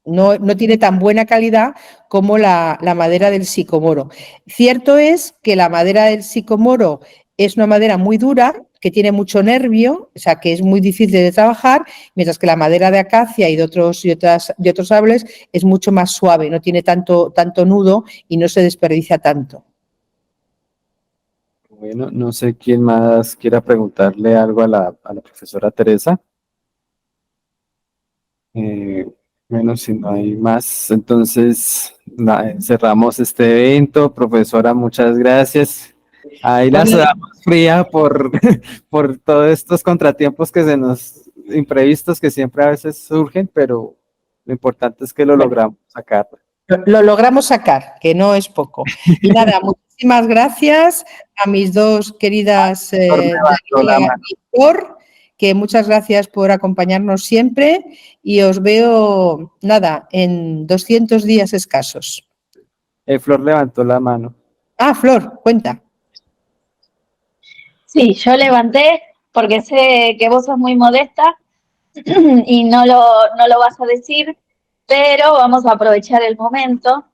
No tiene tan buena calidad como la madera del sicomoro. Cierto es que la madera del sicomoro es una madera muy dura, que tiene mucho nervio, o sea, que es muy difícil de trabajar, mientras que la madera de acacia y de otros árboles es mucho más suave, no tiene tanto nudo y no se desperdicia tanto. Bueno, no sé quién más quiera preguntarle algo a la profesora Teresa. Bueno, si no hay más, entonces cerramos este evento. Profesora, muchas gracias. Ahí la damos fría por todos estos contratiempos que imprevistos que siempre a veces surgen, pero lo importante es que lo logramos sacar. Lo logramos sacar, que no es poco. Y nada, muchísimas gracias a mis dos queridas Daniela y Flor, que muchas gracias por acompañarnos siempre y os veo, nada, en 200 días escasos. Flor levantó la mano. Ah, Flor, cuenta. Sí, yo levanté porque sé que vos sos muy modesta y no lo vas a decir, pero vamos a aprovechar el momento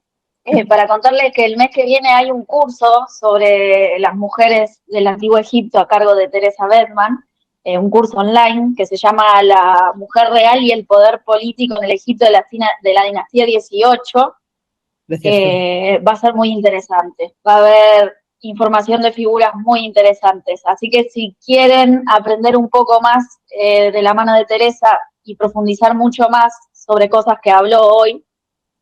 para contarles que el mes que viene hay un curso sobre las mujeres del Antiguo Egipto a cargo de Teresa Bedman, un curso online que se llama La mujer real y el poder político en el Egipto de la dinastía 18. Va a ser muy interesante. Va a haber información de figuras muy interesantes. Así que si quieren aprender un poco más de la mano de Teresa y profundizar mucho más sobre cosas que habló hoy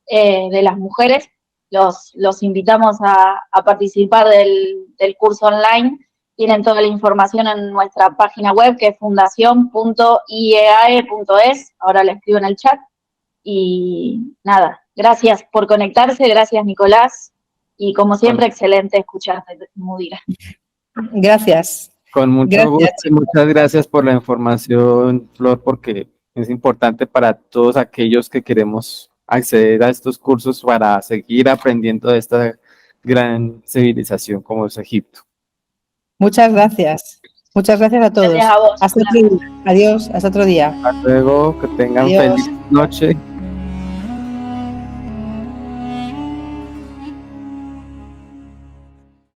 de las mujeres, los invitamos a participar del curso online. Tienen toda la información en nuestra página web, que es fundacion.ieae.es. Ahora la escribo en el chat. Y nada, gracias por conectarse, gracias Nicolás, y como siempre, excelente escucharte, Mudira. Gracias. Con mucho Gracias, gusto y chicos. muchas gracias por la información, Flor, porque es importante para todos aquellos que queremos acceder a estos cursos para seguir aprendiendo de esta gran civilización como es Egipto. Muchas gracias. Muchas gracias a todos. Gracias a vos. Hasta otro día. Adiós, hasta otro día. Hasta luego, que tengan Adiós. feliz noche.